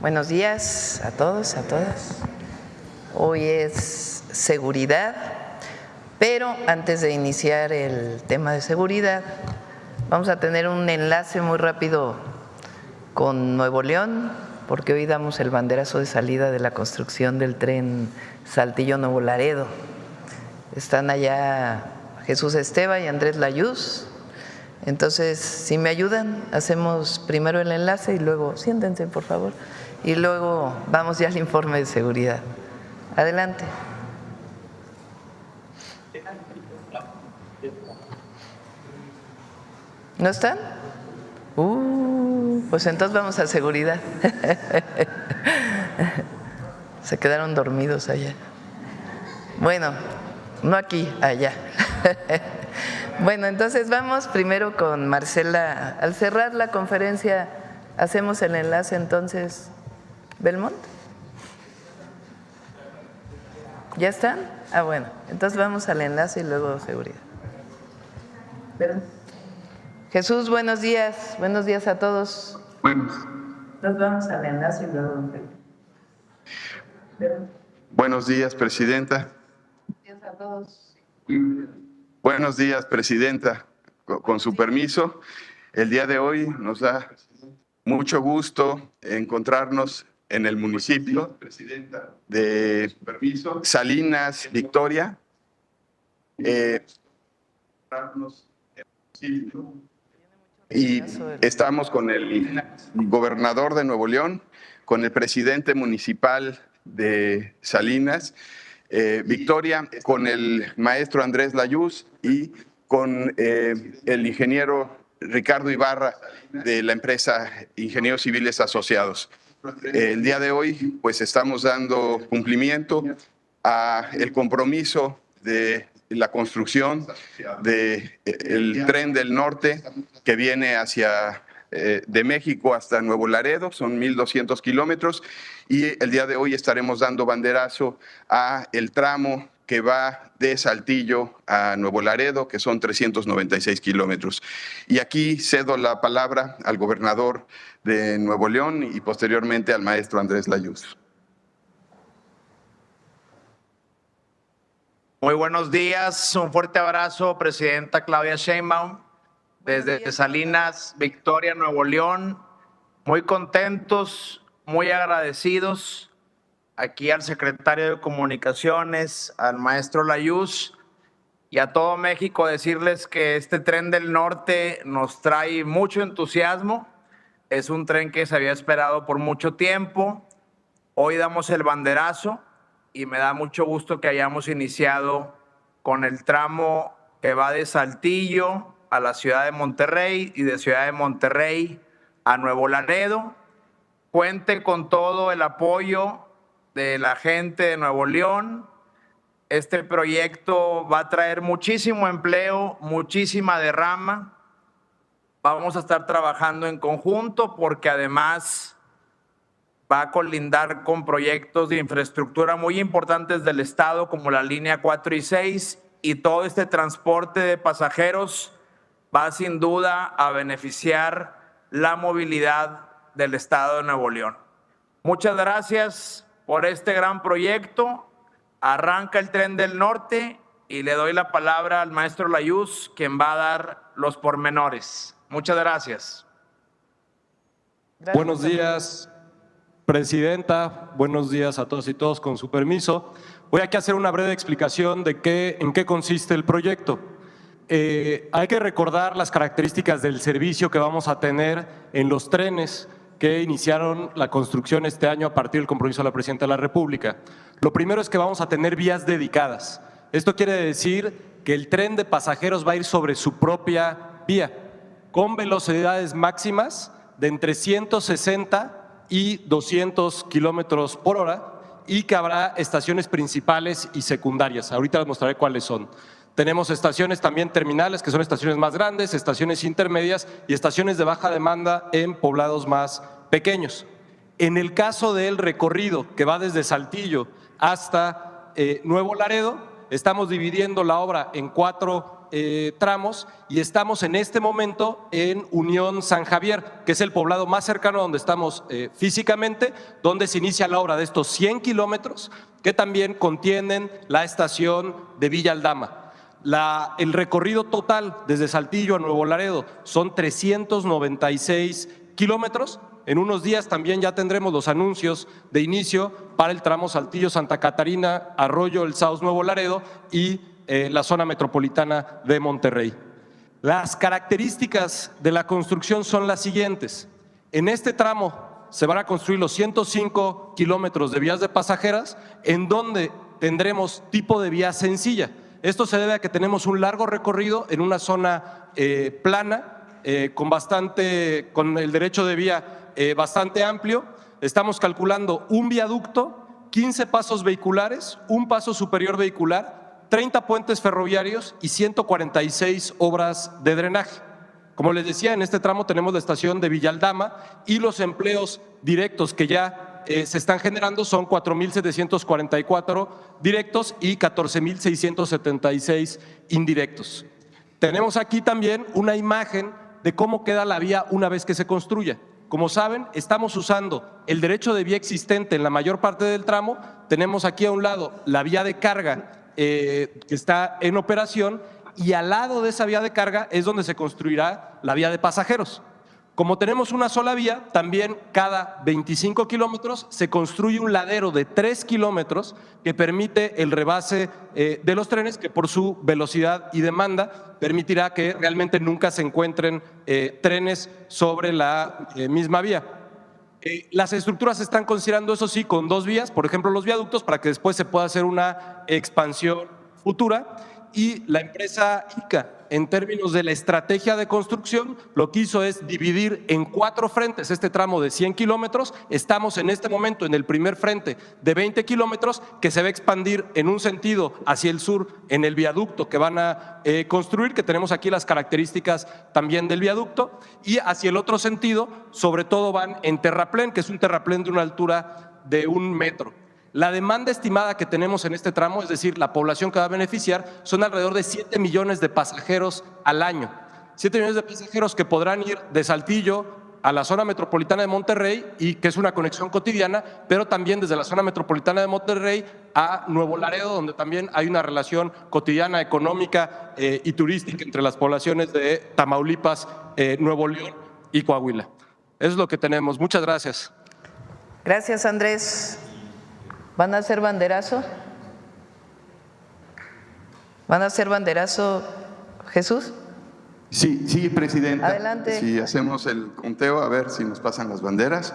Buenos días a todos, a todas. Hoy es seguridad, pero antes de iniciar el tema de seguridad, vamos a tener un enlace muy rápido con Nuevo León, porque hoy damos el banderazo de salida de la construcción del tren Saltillo-Nuevo Laredo. Están allá Jesús Esteva y Andrés Layuz. Entonces, si me ayudan, hacemos primero el enlace y luego, siéntense por favor, y luego vamos ya al informe de seguridad. Adelante. ¿No están? Pues entonces vamos a seguridad. Se quedaron dormidos allá. Bueno, no aquí, allá. Bueno, entonces vamos primero con Marcela. Al cerrar la conferencia, hacemos el enlace entonces. ¿Belmont? ¿Ya están? Bueno, entonces vamos al enlace y luego seguridad. Jesús, buenos días a todos. Buenos. Nos vamos al enlace y luego. Buenos días, Presidenta. Buenos días a todos. Buenos días, Presidenta. Con su permiso, el día de hoy nos da mucho gusto encontrarnos en el municipio de Salinas, Victoria. Y estamos con el gobernador de Nuevo León, con el presidente municipal de Salinas, Victoria, con el maestro Andrés Layuz y con el ingeniero Ricardo Ibarra de la empresa Ingenieros Civiles Asociados. El día de hoy, pues estamos dando cumplimiento al compromiso de la construcción del tren del norte que viene hacia de México hasta Nuevo Laredo, son 1,200 kilómetros, y el día de hoy estaremos dando banderazo a el tramo que va de Saltillo a Nuevo Laredo, que son 396 kilómetros. Y aquí cedo la palabra al gobernador de Nuevo León y posteriormente al maestro Andrés Layuz. Muy buenos días, un fuerte abrazo, Presidenta Claudia Sheinbaum, desde Salinas, Victoria, Nuevo León. Muy contentos, muy agradecidos. Aquí al secretario de Comunicaciones, al maestro Layuz y a todo México decirles que este tren del norte nos trae mucho entusiasmo. Es un tren que se había esperado por mucho tiempo. Hoy damos el banderazo y me da mucho gusto que hayamos iniciado con el tramo que va de Saltillo a la ciudad de Monterrey y de ciudad de Monterrey a Nuevo Laredo. Cuente con todo el apoyo de la gente de Nuevo León. Este proyecto va a traer muchísimo empleo, muchísima derrama. Vamos a estar trabajando en conjunto porque además va a colindar con proyectos de infraestructura muy importantes del Estado como la línea 4 y 6, y todo este transporte de pasajeros va sin duda a beneficiar la movilidad del Estado de Nuevo León. Muchas gracias por este gran proyecto. Arranca el tren del norte y le doy la palabra al maestro Layuz, quien va a dar los pormenores. Muchas gracias. Buenos días, Presidenta. Buenos días a todos y todos, con su permiso. Voy aquí a hacer una breve explicación de en qué consiste el proyecto. Hay que recordar las características del servicio que vamos a tener en los trenes que iniciaron la construcción este año a partir del compromiso de la Presidenta de la República. Lo primero es que vamos a tener vías dedicadas. Esto quiere decir que el tren de pasajeros va a ir sobre su propia vía, con velocidades máximas de entre 160 y 200 kilómetros por hora, y que habrá estaciones principales y secundarias. Ahorita les mostraré cuáles son. Tenemos estaciones también terminales, que son estaciones más grandes, estaciones intermedias y estaciones de baja demanda en poblados más pequeños. En el caso del recorrido que va desde Saltillo hasta Nuevo Laredo, estamos dividiendo la obra en 4 tramos y estamos en este momento en Unión San Javier, que es el poblado más cercano donde estamos físicamente, donde se inicia la obra de estos 100 kilómetros que también contienen la estación de Villa Aldama. El recorrido total desde Saltillo a Nuevo Laredo son 396 kilómetros. En unos días también ya tendremos los anuncios de inicio para el tramo Saltillo-Santa Catarina, Arroyo El Sauz, Nuevo Laredo y la zona metropolitana de Monterrey. Las características de la construcción son las siguientes. En este tramo se van a construir los 105 kilómetros de vías de pasajeras, en donde tendremos tipo de vía sencilla. Esto se debe a que tenemos un largo recorrido en una zona plana, con el derecho de vía bastante amplio. Estamos calculando un viaducto, 15 pasos vehiculares, un paso superior vehicular, 30 puentes ferroviarios y 146 obras de drenaje. Como les decía, en este tramo tenemos la estación de Villa Aldama y los empleos directos que ya se están generando son 4.744 directos y 14.676 indirectos. Tenemos aquí también una imagen de cómo queda la vía una vez que se construya. Como saben, estamos usando el derecho de vía existente en la mayor parte del tramo. Tenemos aquí a un lado la vía de carga que está en operación y al lado de esa vía de carga es donde se construirá la vía de pasajeros. Como tenemos una sola vía, también cada 25 kilómetros se construye un ladero de 3 kilómetros que permite el rebase de los trenes, que por su velocidad y demanda permitirá que realmente nunca se encuentren trenes sobre la misma vía. Las estructuras se están considerando, eso sí, con 2 vías, por ejemplo los viaductos, para que después se pueda hacer una expansión futura. Y la empresa ICA, en términos de la estrategia de construcción, lo que hizo es dividir en 4 frentes este tramo de 100 kilómetros. Estamos en este momento en el primer frente de 20 kilómetros que se va a expandir en un sentido hacia el sur en el viaducto que van a construir, que tenemos aquí las características también del viaducto, y hacia el otro sentido, sobre todo van en terraplén, que es un terraplén de una altura de 1 metro. La demanda estimada que tenemos en este tramo, es decir, la población que va a beneficiar, son alrededor de 7 millones de pasajeros al año. 7 millones de pasajeros que podrán ir de Saltillo a la zona metropolitana de Monterrey, y que es una conexión cotidiana, pero también desde la zona metropolitana de Monterrey a Nuevo Laredo, donde también hay una relación cotidiana, económica y turística entre las poblaciones de Tamaulipas, Nuevo León y Coahuila. Eso es lo que tenemos. Muchas gracias. Gracias, Andrés. ¿Van a hacer banderazo? ¿Van a hacer banderazo, Jesús? Sí, presidenta. Adelante. Si hacemos el conteo, a ver si nos pasan las banderas.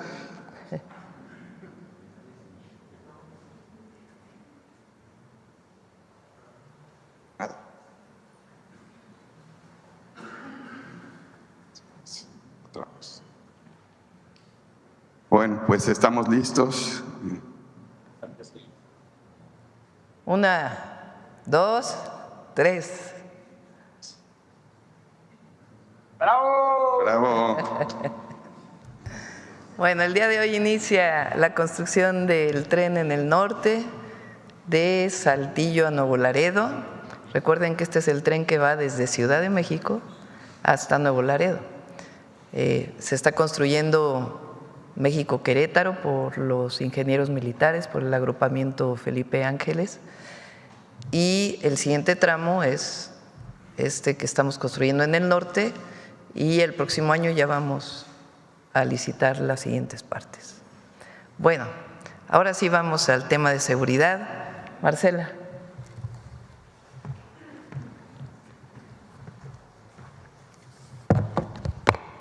Bueno, pues estamos listos. 1, 2, 3. ¡Bravo! Bravo. Bueno, el día de hoy inicia la construcción del tren en el norte de Saltillo a Nuevo Laredo. Recuerden que este es el tren que va desde Ciudad de México hasta Nuevo Laredo. Se está construyendo México-Querétaro por los ingenieros militares, por el agrupamiento Felipe Ángeles, y el siguiente tramo es este que estamos construyendo en el norte, y el próximo año ya vamos a licitar las siguientes partes. Bueno, ahora sí vamos al tema de seguridad. Marcela.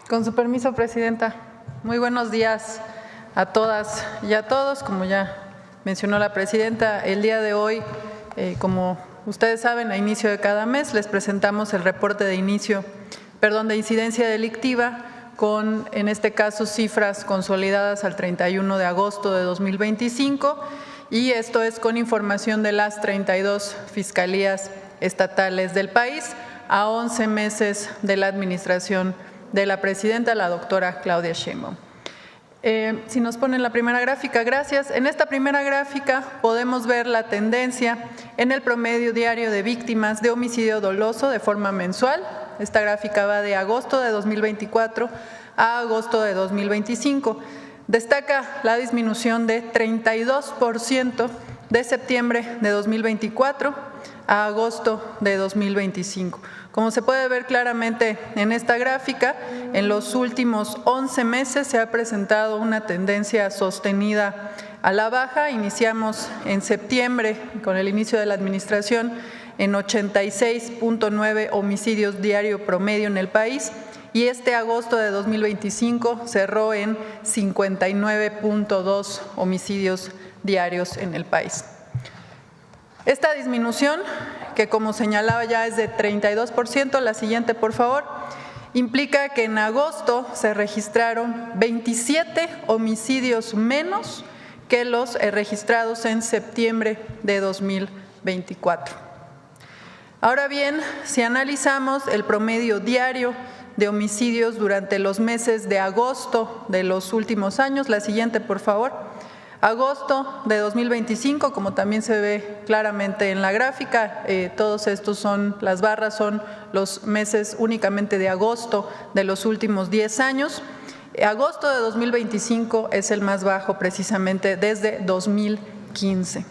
Con su permiso, presidenta. Muy buenos días a todas y a todos. Como ya mencionó la presidenta, el día de hoy, como ustedes saben, a inicio de cada mes les presentamos el reporte de incidencia delictiva con, en este caso, cifras consolidadas al 31 de agosto de 2025, y esto es con información de las 32 fiscalías estatales del país a 11 meses de la administración de la presidenta, la doctora Claudia Sheinbaum. Si nos ponen la primera gráfica, gracias. En esta primera gráfica podemos ver la tendencia en el promedio diario de víctimas de homicidio doloso de forma mensual. Esta gráfica va de agosto de 2024 a agosto de 2025. Destaca la disminución de 32% de septiembre de 2024 a agosto de 2025. Como se puede ver claramente en esta gráfica, en los últimos 11 meses se ha presentado una tendencia sostenida a la baja. Iniciamos en septiembre, con el inicio de la administración, en 86.9 homicidios diario promedio en el país, y este agosto de 2025 cerró en 59.2 homicidios diarios en el país. Esta disminución, que como señalaba ya es de 32%, la siguiente por favor, implica que en agosto se registraron 27 homicidios menos que los registrados en septiembre de 2024. Ahora bien, si analizamos el promedio diario de homicidios durante los meses de agosto de los últimos años, la siguiente por favor, agosto de 2025, como también se ve claramente en la gráfica, todos estos son, las barras son los meses únicamente de agosto de los últimos 10 años. Agosto de 2025 es el más bajo precisamente desde 2015.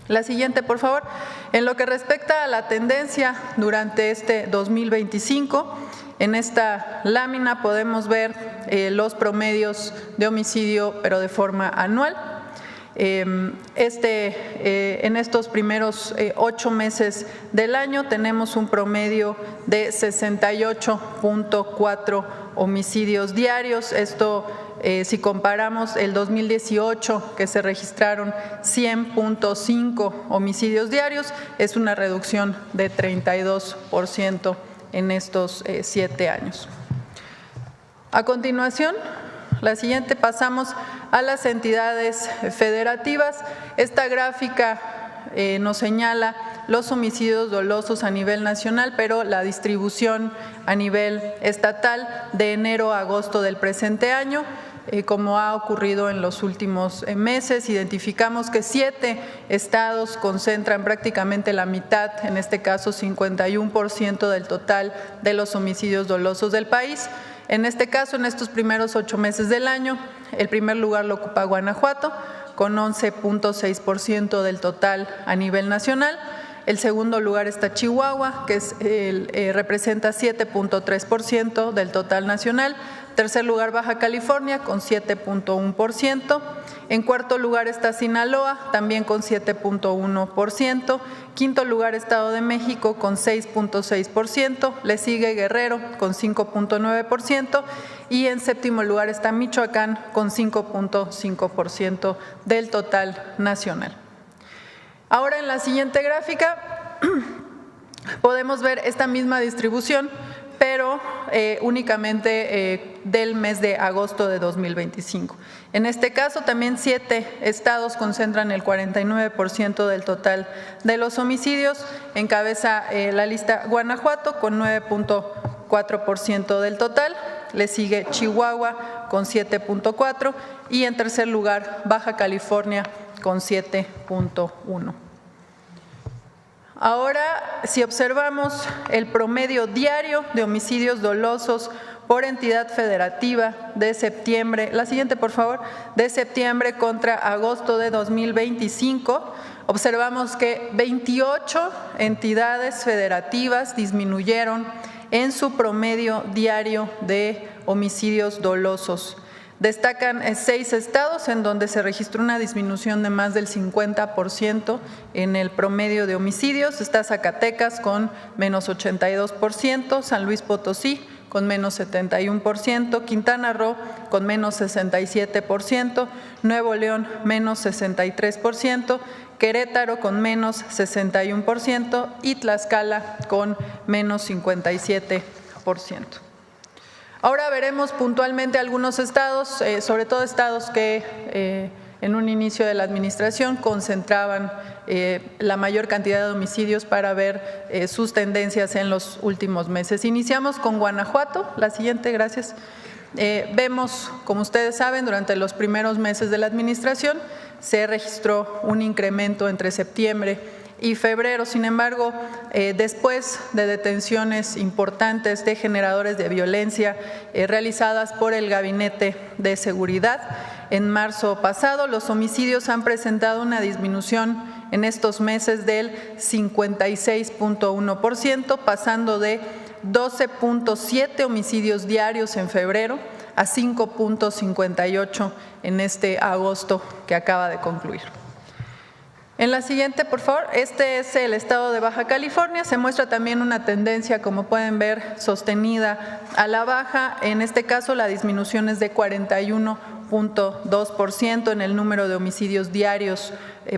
La siguiente, por favor. En lo que respecta a la tendencia durante este 2025, en esta lámina podemos ver los promedios de homicidio, pero de forma anual. En estos primeros 8 meses del año tenemos un promedio de 68.4 homicidios diarios. Esto, si comparamos el 2018, que se registraron 100.5 homicidios diarios, es una reducción de 32% en estos 7 años. A continuación, la siguiente, pasamos a las entidades federativas. Esta gráfica nos señala los homicidios dolosos a nivel nacional, pero la distribución a nivel estatal de enero a agosto del presente año. Como ha ocurrido en los últimos meses, identificamos que 7 estados concentran prácticamente la mitad, en este caso 51% del total de los homicidios dolosos del país. En este caso, en estos primeros 8 meses del año, el primer lugar lo ocupa Guanajuato, con 11.6% del total a nivel nacional. El segundo lugar está Chihuahua, que representa 7.3% del total nacional. Tercer lugar, Baja California, con 7.1%. En cuarto lugar está Sinaloa, también con 7.1%. Quinto lugar, Estado de México, con 6.6%. Le sigue Guerrero, con 5.9%. Y en séptimo lugar está Michoacán, con 5.5% del total nacional. Ahora, en la siguiente gráfica podemos ver esta misma distribución, pero únicamente del mes de agosto de 2025. En este caso, también 7 estados concentran el 49% del total de los homicidios. Encabeza la lista Guanajuato con 9.4% del total. Le sigue Chihuahua con 7.4% y en tercer lugar Baja California con 7.1%. Ahora, si observamos el promedio diario de homicidios dolosos por entidad federativa de septiembre, la siguiente por favor, de septiembre contra agosto de 2025, observamos que 28 entidades federativas disminuyeron en su promedio diario de homicidios dolosos. Destacan 6 estados en donde se registró una disminución de más del 50% en el promedio de homicidios. Está Zacatecas con menos 82%, San Luis Potosí con menos 71%, Quintana Roo con menos 67%, Nuevo León menos 63%, Querétaro con menos 61% y Tlaxcala con menos 57%. Ahora veremos puntualmente algunos estados, sobre todo estados que en un inicio de la administración concentraban la mayor cantidad de homicidios para ver sus tendencias en los últimos meses. Iniciamos con Guanajuato, la siguiente, gracias. Vemos, como ustedes saben, durante los primeros meses de la administración se registró un incremento entre septiembre y febrero. Sin embargo, después de detenciones importantes de generadores de violencia realizadas por el Gabinete de Seguridad, en marzo pasado los homicidios han presentado una disminución en estos meses del 56.1%, pasando de 12.7 homicidios diarios en febrero a 5.58 en este agosto que acaba de concluir. En la siguiente, por favor, este es el estado de Baja California. Se muestra también una tendencia, como pueden ver, sostenida a la baja. En este caso, la disminución es de 41.2% en el número de homicidios diarios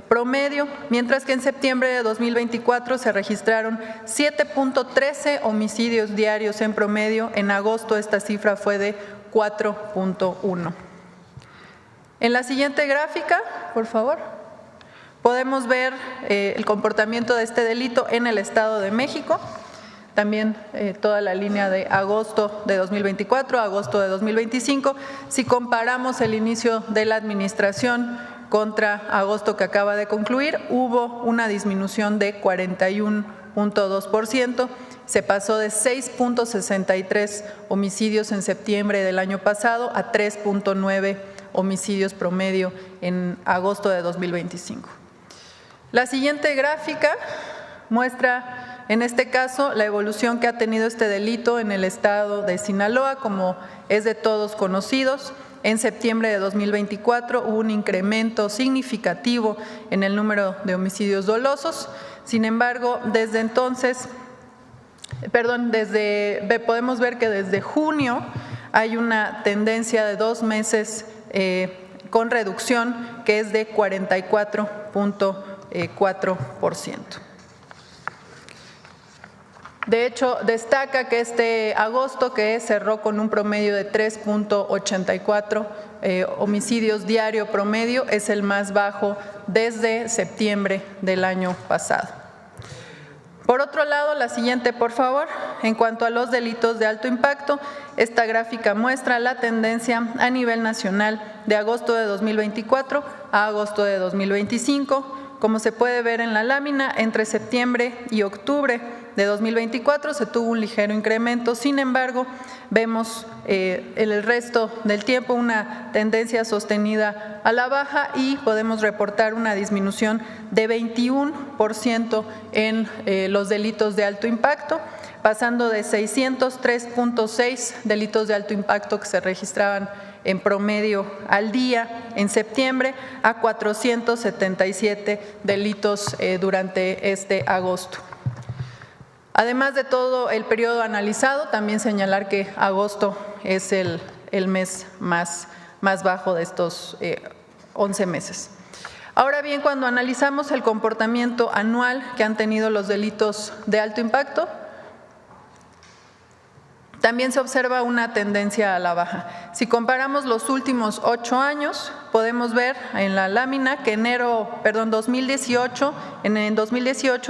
promedio, mientras que en septiembre de 2024 se registraron 7.13 homicidios diarios en promedio. En agosto esta cifra fue de 4.1. En la siguiente gráfica, por favor, podemos ver el comportamiento de este delito en el Estado de México. También toda la línea de agosto de 2024 a agosto de 2025. Si comparamos el inicio de la administración contra agosto que acaba de concluir, hubo una disminución de 41.2%. Se pasó de 6.63 homicidios en septiembre del año pasado a 3.9 homicidios promedio en agosto de 2025. La siguiente gráfica muestra, en este caso, la evolución que ha tenido este delito en el estado de Sinaloa. Como es de todos conocidos, en septiembre de 2024 hubo un incremento significativo en el número de homicidios dolosos. Sin embargo, desde entonces, podemos ver que desde junio hay una tendencia de 2 meses con reducción, que es de 44.4%. De hecho, destaca que este agosto, que cerró con un promedio de 3.84 homicidios diario promedio, es el más bajo desde septiembre del año pasado. Por otro lado, la siguiente, por favor. En cuanto a los delitos de alto impacto, esta gráfica muestra la tendencia a nivel nacional de agosto de 2024 a agosto de 2025. Como se puede ver en la lámina, entre septiembre y octubre de 2024 se tuvo un ligero incremento. Sin embargo, vemos en el resto del tiempo una tendencia sostenida a la baja y podemos reportar una disminución de 21% en los delitos de alto impacto, pasando de 603.6 delitos de alto impacto que se registraban en promedio al día en septiembre a 477 delitos durante este agosto. Además de todo el periodo analizado, también señalar que agosto es el mes más bajo de estos 11 meses. Ahora bien, cuando analizamos el comportamiento anual que han tenido los delitos de alto impacto, también se observa una tendencia a la baja. Si comparamos los últimos 8 años, podemos ver en la lámina que en 2018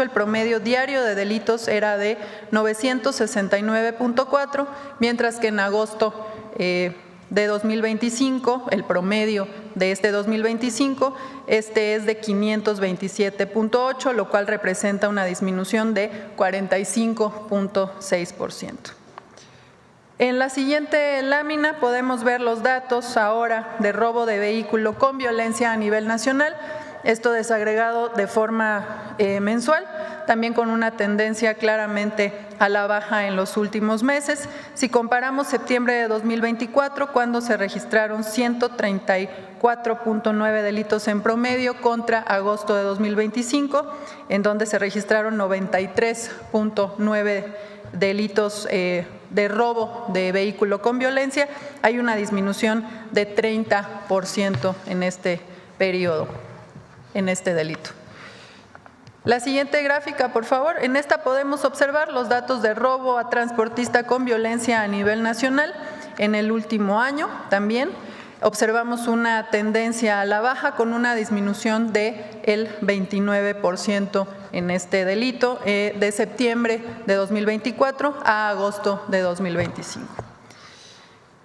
el promedio diario de delitos era de 969.4, mientras que en agosto de 2025, el promedio de este 2025, es de 527.8, lo cual representa una disminución de 45.6%. En la siguiente lámina podemos ver los datos ahora de robo de vehículo con violencia a nivel nacional, esto desagregado de forma mensual, también con una tendencia claramente a la baja en los últimos meses. Si comparamos septiembre de 2024, cuando se registraron 134.9 delitos en promedio, contra agosto de 2025, en donde se registraron 93.9 delitos de robo de vehículo con violencia, hay una disminución de 30% en este periodo, en este delito. La siguiente gráfica, por favor. En esta podemos observar los datos de robo a transportista con violencia a nivel nacional. En el último año también observamos una tendencia a la baja con una disminución del 29% en este delito de septiembre de 2024 a agosto de 2025.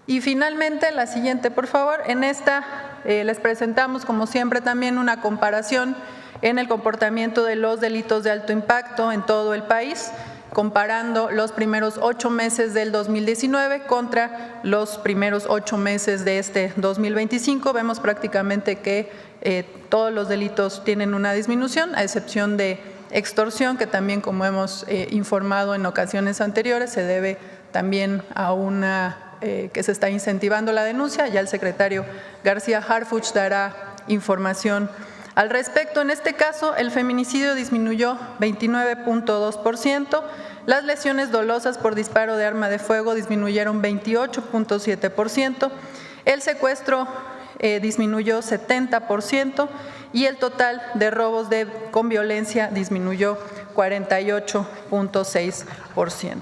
Y finalmente, la siguiente, por favor. En esta les presentamos, como siempre, también una comparación en el comportamiento de los delitos de alto impacto en todo el país, comparando los primeros 8 meses del 2019 contra los primeros 8 meses de este 2025. Vemos prácticamente que todos los delitos tienen una disminución, a excepción de extorsión, que también, como hemos informado en ocasiones anteriores, se debe también a una que se está incentivando la denuncia. Ya el secretario García Harfuch dará información al respecto. En este caso, el feminicidio disminuyó 29.2%, las lesiones dolosas por disparo de arma de fuego disminuyeron 28.7%, el secuestro disminuyó 70% y el total de robos con violencia disminuyó 48.6%.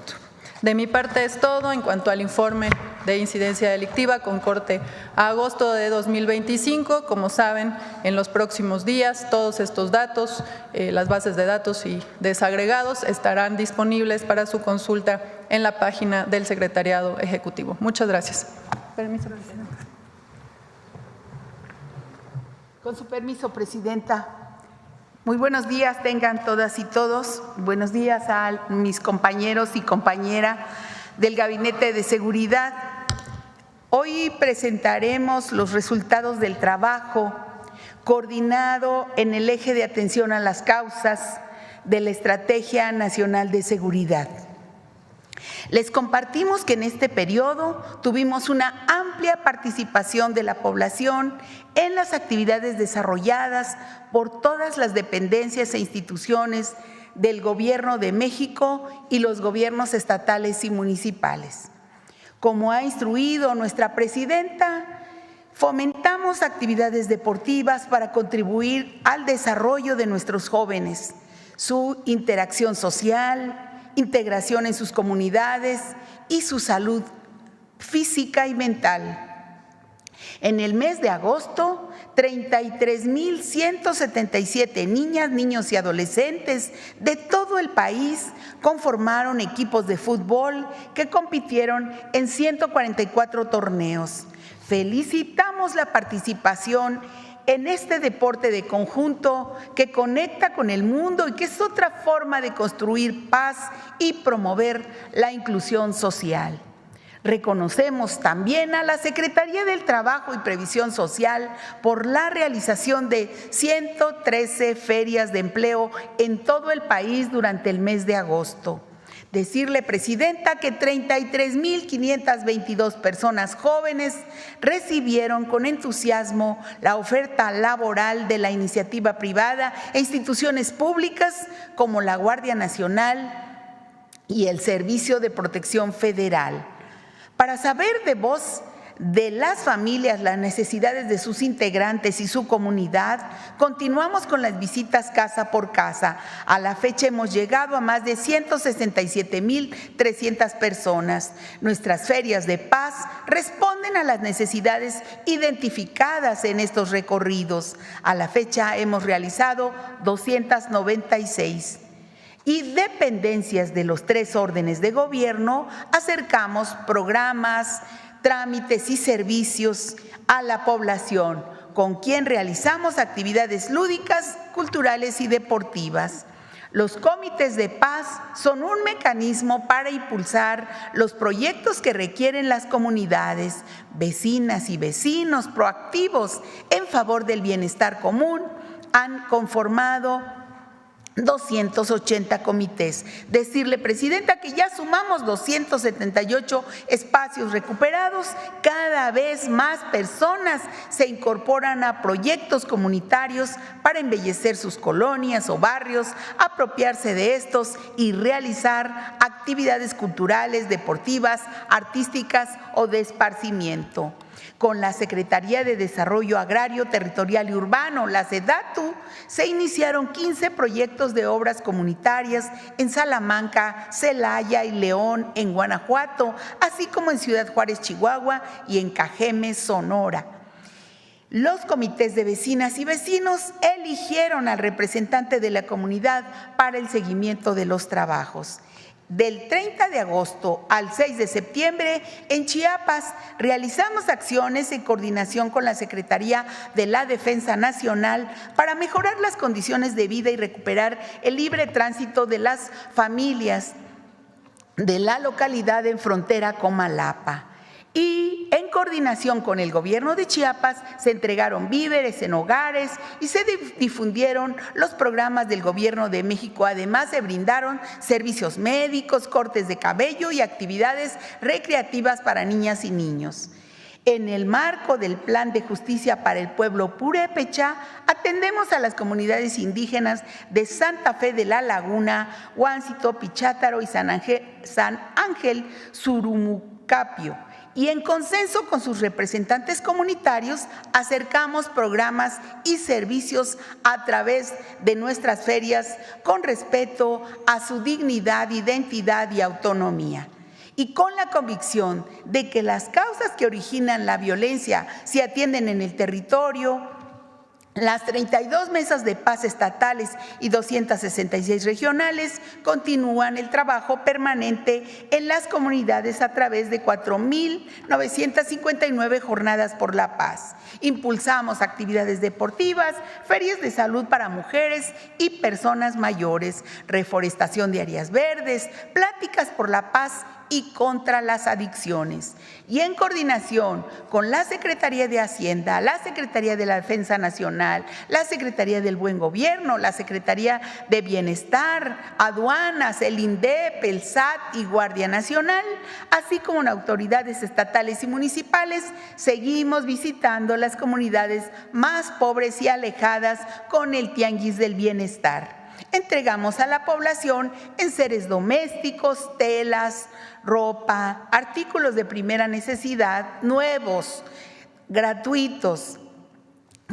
De mi parte es todo en cuanto al informe de incidencia delictiva con corte a agosto de 2025. Como saben, en los próximos días todos estos datos, las bases de datos y desagregados estarán disponibles para su consulta en la página del Secretariado Ejecutivo. Muchas gracias. Permiso, Presidenta. Con su permiso, Presidenta. Muy buenos días tengan todas y todos. Buenos días a mis compañeros y compañeras del Gabinete de Seguridad. Hoy presentaremos los resultados del trabajo coordinado en el eje de atención a las causas de la Estrategia Nacional de Seguridad. Les compartimos que en este periodo tuvimos una amplia participación de la población en las actividades desarrolladas por todas las dependencias e instituciones del Gobierno de México y los gobiernos estatales y municipales. Como ha instruido nuestra presidenta, fomentamos actividades deportivas para contribuir al desarrollo de nuestros jóvenes, su interacción social, integración en sus comunidades y su salud física y mental. En el mes de agosto, 33,177 niñas, niños y adolescentes de todo el país conformaron equipos de fútbol que compitieron en 144 torneos. Felicitamos la participación en este deporte de conjunto que conecta con el mundo y que es otra forma de construir paz y promover la inclusión social. Reconocemos también a la Secretaría del Trabajo y Previsión Social por la realización de 113 ferias de empleo en todo el país durante el mes de agosto. Decirle, Presidenta, que 33,522 personas jóvenes recibieron con entusiasmo la oferta laboral de la iniciativa privada e instituciones públicas como la Guardia Nacional y el Servicio de Protección Federal. Para saber de voz de las familias las necesidades de sus integrantes y su comunidad, continuamos con las visitas casa por casa. A la fecha hemos llegado a más de 167,300 personas. Nuestras ferias de paz responden a las necesidades identificadas en estos recorridos. A la fecha hemos realizado 296. Y dependencias de los 3 órdenes de gobierno acercamos programas, trámites y servicios a la población, con quien realizamos actividades lúdicas, culturales y deportivas. Los comités de paz son un mecanismo para impulsar los proyectos que requieren las comunidades, vecinas y vecinos proactivos en favor del bienestar común. Han conformado 280 comités. Decirle, Presidenta, que ya sumamos 278 espacios recuperados. Cada vez más personas se incorporan a proyectos comunitarios para embellecer sus colonias o barrios, apropiarse de estos y realizar actividades culturales, deportivas, artísticas o de esparcimiento. Con la Secretaría de Desarrollo Agrario, Territorial y Urbano, la SEDATU, se iniciaron 15 proyectos de obras comunitarias en Salamanca, Celaya y León, en Guanajuato, así como en Ciudad Juárez, Chihuahua, y en Cajeme, Sonora. Los comités de vecinas y vecinos eligieron al representante de la comunidad para el seguimiento de los trabajos. Del 30 de agosto al 6 de septiembre, en Chiapas, realizamos acciones en coordinación con la Secretaría de la Defensa Nacional para mejorar las condiciones de vida y recuperar el libre tránsito de las familias de la localidad en frontera con Malapa. Y en coordinación con el gobierno de Chiapas se entregaron víveres en hogares y se difundieron los programas del gobierno de México. Además se brindaron servicios médicos, cortes de cabello y actividades recreativas para niñas y niños. En el marco del Plan de Justicia para el Pueblo Purépecha, atendemos a las comunidades indígenas de Santa Fe de la Laguna, Huáncito, Pichátaro y San Ángel Surumucapio. Y en consenso con sus representantes comunitarios, acercamos programas y servicios a través de nuestras ferias con respeto a su dignidad, identidad y autonomía. Y con la convicción de que las causas que originan la violencia se atienden en el territorio, las 32 mesas de paz estatales y 266 regionales continúan el trabajo permanente en las comunidades a través de 4.959 jornadas por la paz. Impulsamos actividades deportivas, ferias de salud para mujeres y personas mayores, reforestación de áreas verdes, pláticas por la paz y contra las adicciones. Y en coordinación con la Secretaría de Hacienda, la Secretaría de la Defensa Nacional, la Secretaría del Buen Gobierno, la Secretaría de Bienestar, Aduanas, el INDEP, el SAT y Guardia Nacional, así como en autoridades estatales y municipales, seguimos visitando las comunidades más pobres y alejadas con el Tianguis del Bienestar. Entregamos a la población enseres domésticos, telas, ropa, artículos de primera necesidad, nuevos, gratuitos,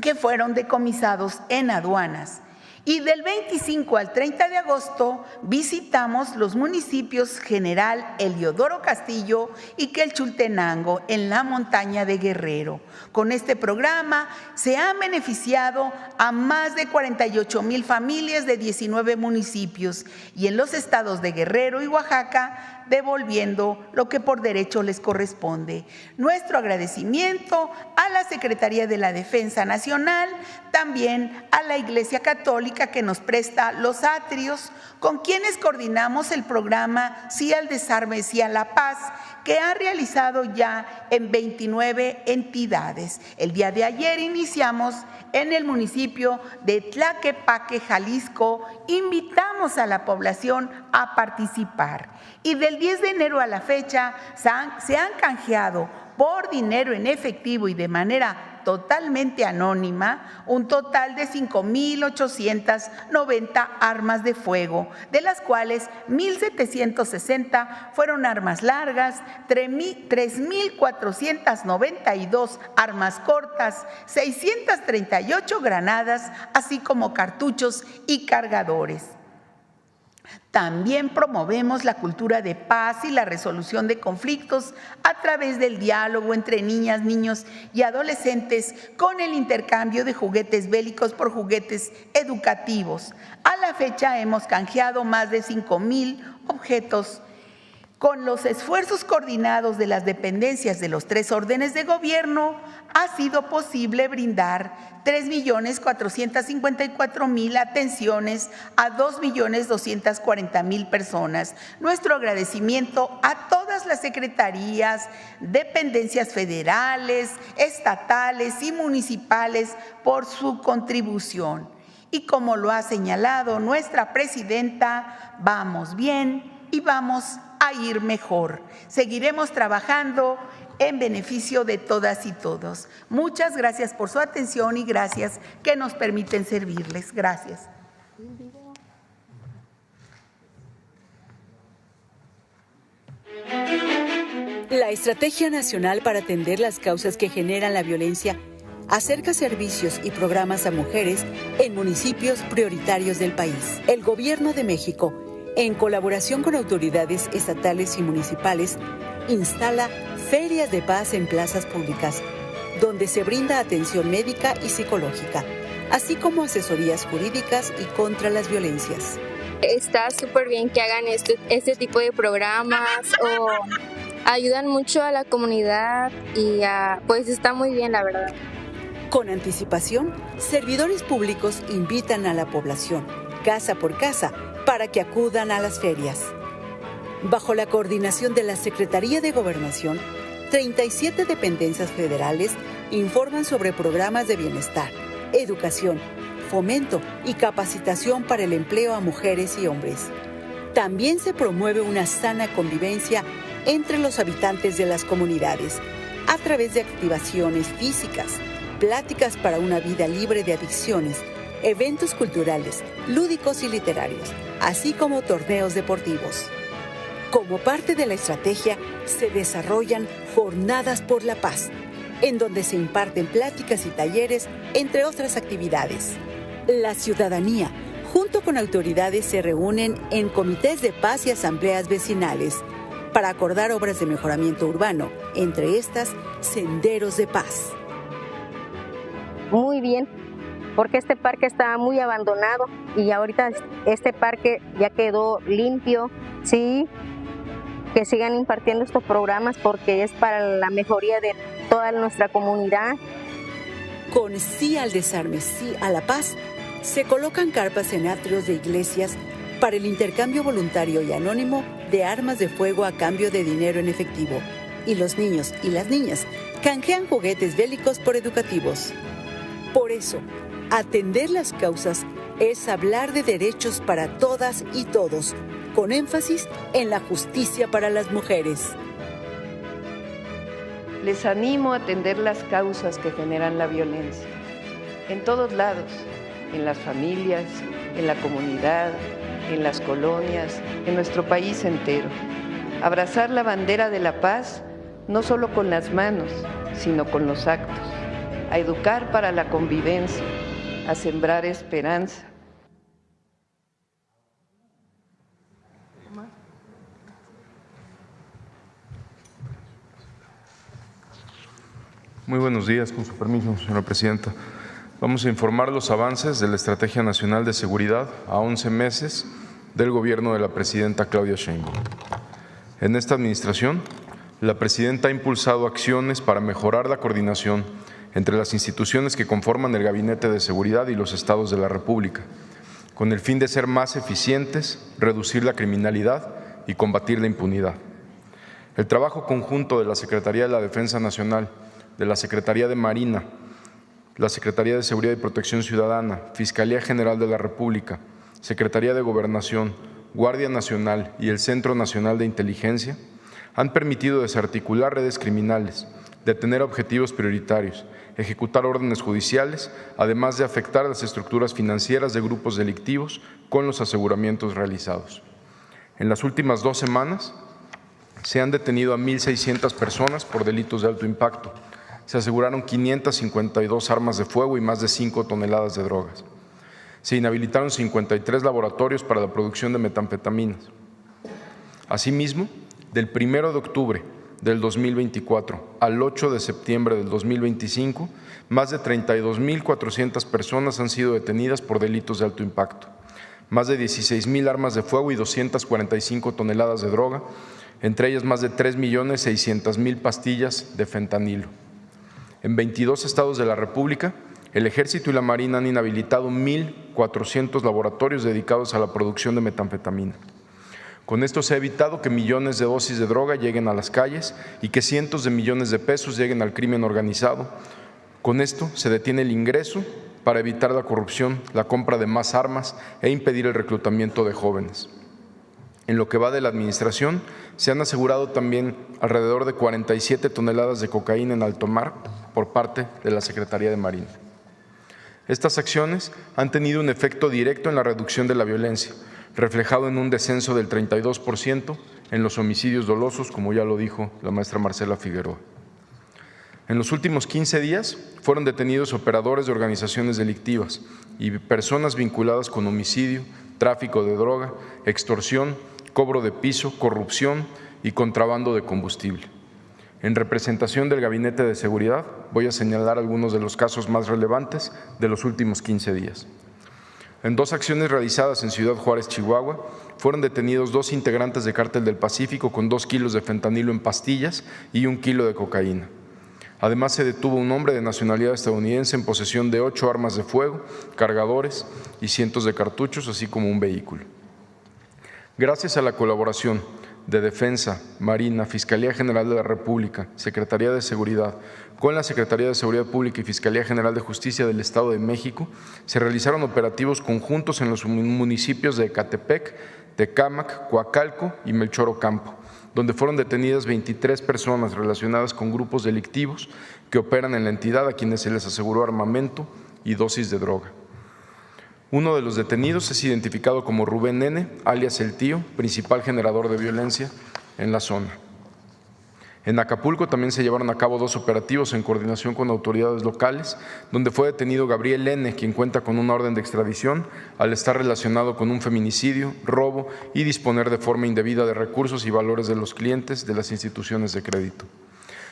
que fueron decomisados en aduanas. Y del 25 al 30 de agosto visitamos los municipios General Eliodoro Castillo y Quelchultenango en la montaña de Guerrero. Con este programa se han beneficiado a más de 48,000 familias de 19 municipios y en los estados de Guerrero y Oaxaca, devolviendo lo que por derecho les corresponde. Nuestro agradecimiento a la Secretaría de la Defensa Nacional, también a la Iglesia Católica que nos presta los atrios, con quienes coordinamos el programa Sí al Desarme, Sí a la Paz, que ha realizado ya en 29 entidades. El día de ayer iniciamos en el municipio de Tlaquepaque, Jalisco. Invitamos a la población a participar. Y del 10 de enero a la fecha se han canjeado por dinero en efectivo y de manera totalmente anónima un total de 5,890 armas de fuego, de las cuales 1,760 fueron armas largas, 3,492 armas cortas, 638 granadas, así como cartuchos y cargadores. También promovemos la cultura de paz y la resolución de conflictos a través del diálogo entre niñas, niños y adolescentes con el intercambio de juguetes bélicos por juguetes educativos. A la fecha hemos canjeado más de 5,000 objetos. Con los esfuerzos coordinados de las dependencias de los 3 órdenes de gobierno, ha sido posible brindar 3,454,000 atenciones a 2,240,000 personas. Nuestro agradecimiento a todas las secretarías, dependencias federales, estatales y municipales por su contribución. Y como lo ha señalado nuestra presidenta, vamos bien y vamos a ir mejor. Seguiremos trabajando en beneficio de todas y todos. Muchas gracias por su atención y gracias que nos permiten servirles. Gracias. La Estrategia Nacional para atender las causas que generan la violencia acerca servicios y programas a mujeres en municipios prioritarios del país. El Gobierno de México, en colaboración con autoridades estatales y municipales, instala ferias de paz en plazas públicas, donde se brinda atención médica y psicológica, así como asesorías jurídicas y contra las violencias. Está súper bien que hagan este tipo de programas o ayudan mucho a la comunidad y pues está muy bien, la verdad. Con anticipación, servidores públicos invitan a la población, casa por casa, para que acudan a las ferias. Bajo la coordinación de la Secretaría de Gobernación, 37 dependencias federales informan sobre programas de bienestar, educación, fomento y capacitación para el empleo a mujeres y hombres. También se promueve una sana convivencia entre los habitantes de las comunidades a través de activaciones físicas, pláticas para una vida libre de adicciones, eventos culturales, lúdicos y literarios, así como torneos deportivos. Como parte de la estrategia, se desarrollan jornadas por la paz, en donde se imparten pláticas y talleres, entre otras actividades. La ciudadanía, junto con autoridades, se reúnen en comités de paz y asambleas vecinales para acordar obras de mejoramiento urbano, entre estas, senderos de paz. Muy bien, porque este parque estaba muy abandonado y ahorita este parque ya quedó limpio, sí, que sigan impartiendo estos programas porque es para la mejoría de toda nuestra comunidad. Con Sí al Desarme, Sí a la Paz, se colocan carpas en atrios de iglesias para el intercambio voluntario y anónimo de armas de fuego a cambio de dinero en efectivo. Y los niños y las niñas canjean juguetes bélicos por educativos. Por eso, atender las causas es hablar de derechos para todas y todos, con énfasis en la justicia para las mujeres. Les animo a atender las causas que generan la violencia, en todos lados, en las familias, en la comunidad, en las colonias, en nuestro país entero. Abrazar la bandera de la paz, no solo con las manos, sino con los actos. A educar para la convivencia, a sembrar esperanza. Muy buenos días, con su permiso, señora presidenta. Vamos a informar los avances de la Estrategia Nacional de Seguridad a 11 meses del gobierno de la presidenta Claudia Sheinbaum. En esta administración, la presidenta ha impulsado acciones para mejorar la coordinación entre las instituciones que conforman el Gabinete de Seguridad y los estados de la República, con el fin de ser más eficientes, reducir la criminalidad y combatir la impunidad. El trabajo conjunto de la Secretaría de la Defensa Nacional, de la Secretaría de Marina, la Secretaría de Seguridad y Protección Ciudadana, Fiscalía General de la República, Secretaría de Gobernación, Guardia Nacional y el Centro Nacional de Inteligencia han permitido desarticular redes criminales, detener objetivos prioritarios, ejecutar órdenes judiciales, además de afectar las estructuras financieras de grupos delictivos con los aseguramientos realizados. En las últimas 2 semanas se han detenido a 1.600 personas por delitos de alto impacto. Se aseguraron 552 armas de fuego y más de 5 toneladas de drogas. Se inhabilitaron 53 laboratorios para la producción de metanfetaminas. Asimismo, del 1 de octubre del 2024 al 8 de septiembre del 2025, más de 32.400 personas han sido detenidas por delitos de alto impacto. Más de 16.000 armas de fuego y 245 toneladas de droga, entre ellas más de 3.600.000 pastillas de fentanilo. En 22 estados de la República, el Ejército y la Marina han inhabilitado 1.400 laboratorios dedicados a la producción de metanfetamina. Con esto se ha evitado que millones de dosis de droga lleguen a las calles y que cientos de millones de pesos lleguen al crimen organizado. Con esto se detiene el ingreso para evitar la corrupción, la compra de más armas e impedir el reclutamiento de jóvenes. En lo que va de la administración, se han asegurado también alrededor de 47 toneladas de cocaína en alto mar por parte de la Secretaría de Marina. Estas acciones han tenido un efecto directo en la reducción de la violencia, reflejado en un descenso del 32% en los homicidios dolosos, como ya lo dijo la maestra Marcela Figueroa. En los últimos 15 días fueron detenidos operadores de organizaciones delictivas y personas vinculadas con homicidio, tráfico de droga, extorsión, cobro de piso, corrupción y contrabando de combustible. En representación del Gabinete de Seguridad, voy a señalar algunos de los casos más relevantes de los últimos 15 días. En 2 acciones realizadas en Ciudad Juárez, Chihuahua, fueron detenidos 2 integrantes de Cártel del Pacífico con 2 kilos de fentanilo en pastillas y 1 kilo de cocaína. Además, se detuvo un hombre de nacionalidad estadounidense en posesión de 8 armas de fuego, cargadores y cientos de cartuchos, así como un vehículo. Gracias a la colaboración de Defensa, Marina, Fiscalía General de la República, Secretaría de Seguridad, con la Secretaría de Seguridad Pública y Fiscalía General de Justicia del Estado de México, se realizaron operativos conjuntos en los municipios de Ecatepec, Tecámac, Coacalco y Melchor Ocampo, donde fueron detenidas 23 personas relacionadas con grupos delictivos que operan en la entidad, a quienes se les aseguró armamento y dosis de droga. Uno de los detenidos es identificado como Rubén N., alias El Tío, principal generador de violencia en la zona. En Acapulco también se llevaron a cabo 2 operativos en coordinación con autoridades locales, donde fue detenido Gabriel N., quien cuenta con una orden de extradición al estar relacionado con un feminicidio, robo y disponer de forma indebida de recursos y valores de los clientes de las instituciones de crédito.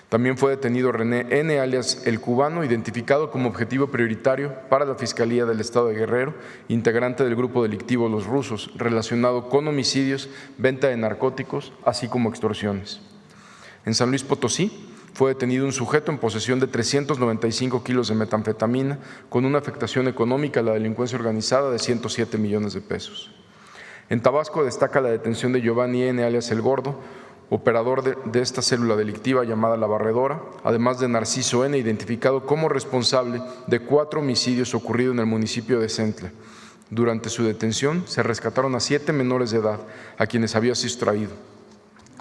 También fue detenido René N., alias El Cubano, identificado como objetivo prioritario para la Fiscalía del Estado de Guerrero, integrante del grupo delictivo Los Rusos, relacionado con homicidios, venta de narcóticos, así como extorsiones. En San Luis Potosí fue detenido un sujeto en posesión de 395 kilos de metanfetamina, con una afectación económica a la delincuencia organizada de 107 millones de pesos. En Tabasco destaca la detención de Giovanni N., alias El Gordo, operador de esta célula delictiva llamada La Barredora, además de Narciso N., identificado como responsable de 4 homicidios ocurridos en el municipio de Centla. Durante su detención se rescataron a 7 menores de edad a quienes había sustraído,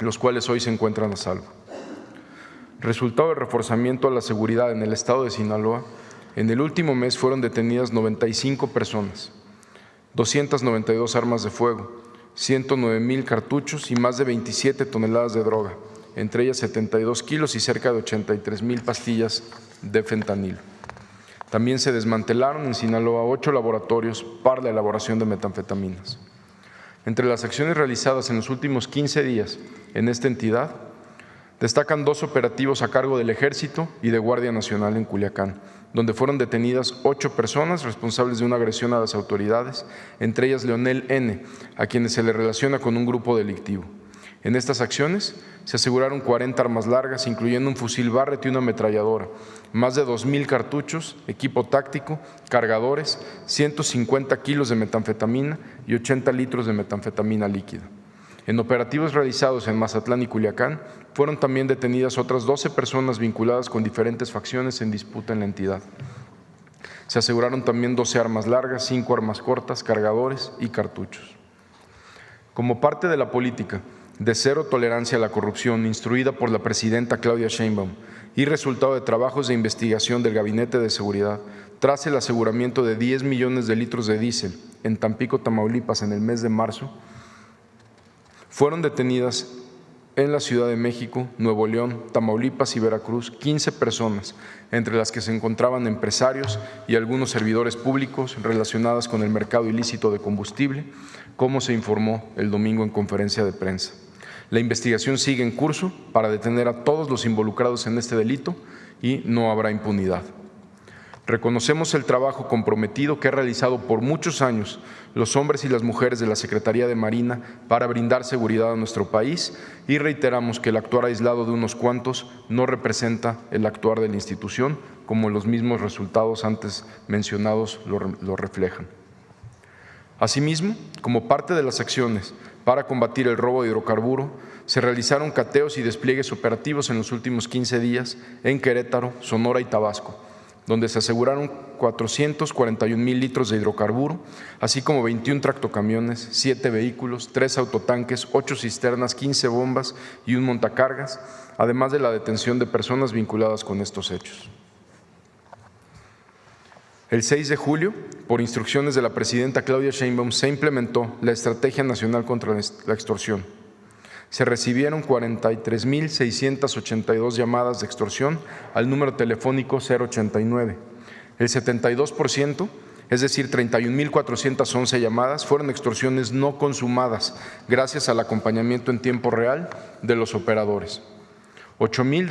los cuales hoy se encuentran a salvo. Resultado del reforzamiento a la seguridad en el estado de Sinaloa, en el último mes fueron detenidas 95 personas, 292 armas de fuego, 109,000 cartuchos y más de 27 toneladas de droga, entre ellas 72 kilos y cerca de 83,000 pastillas de fentanilo. También se desmantelaron en Sinaloa 8 laboratorios para la elaboración de metanfetaminas. Entre las acciones realizadas en los últimos 15 días en esta entidad, destacan 2 operativos a cargo del Ejército y de Guardia Nacional en Culiacán, donde fueron detenidas 8 personas responsables de una agresión a las autoridades, entre ellas Leonel N., a quienes se le relaciona con un grupo delictivo. En estas acciones se aseguraron 40 armas largas, incluyendo un fusil Barrett y una ametralladora, más de 2,000 cartuchos, equipo táctico, cargadores, 150 kilos de metanfetamina y 80 litros de metanfetamina líquida. En operativos realizados en Mazatlán y Culiacán, fueron también detenidas otras 12 personas vinculadas con diferentes facciones en disputa en la entidad. Se aseguraron también 12 armas largas, 5 armas cortas, cargadores y cartuchos. Como parte de la política de cero tolerancia a la corrupción instruida por la presidenta Claudia Sheinbaum y resultado de trabajos de investigación del Gabinete de Seguridad, tras el aseguramiento de 10 millones de litros de diésel en Tampico, Tamaulipas, en el mes de marzo, fueron detenidas en la Ciudad de México, Nuevo León, Tamaulipas y Veracruz 15 personas, entre las que se encontraban empresarios y algunos servidores públicos relacionadas con el mercado ilícito de combustible, como se informó el domingo en conferencia de prensa. La investigación sigue en curso para detener a todos los involucrados en este delito y no habrá impunidad. Reconocemos el trabajo comprometido que ha realizado por muchos años los hombres y las mujeres de la Secretaría de Marina para brindar seguridad a nuestro país y reiteramos que el actuar aislado de unos cuantos no representa el actuar de la institución, como los mismos resultados antes mencionados lo reflejan. Asimismo, como parte de las acciones para combatir el robo de hidrocarburo, se realizaron cateos y despliegues operativos en los últimos 15 días en Querétaro, Sonora y Tabasco, donde se aseguraron 441,000 litros de hidrocarburo, así como 21 tractocamiones, 7 vehículos, 3 autotanques, 8 cisternas, 15 bombas y un montacargas, además de la detención de personas vinculadas con estos hechos. El 6 de julio, por instrucciones de la presidenta Claudia Sheinbaum, se implementó la Estrategia Nacional contra la Extorsión. Se recibieron 43,682 llamadas de extorsión al número telefónico 089. El 72%, es decir, 31,411 llamadas, fueron extorsiones no consumadas, gracias al acompañamiento en tiempo real de los operadores. 8,000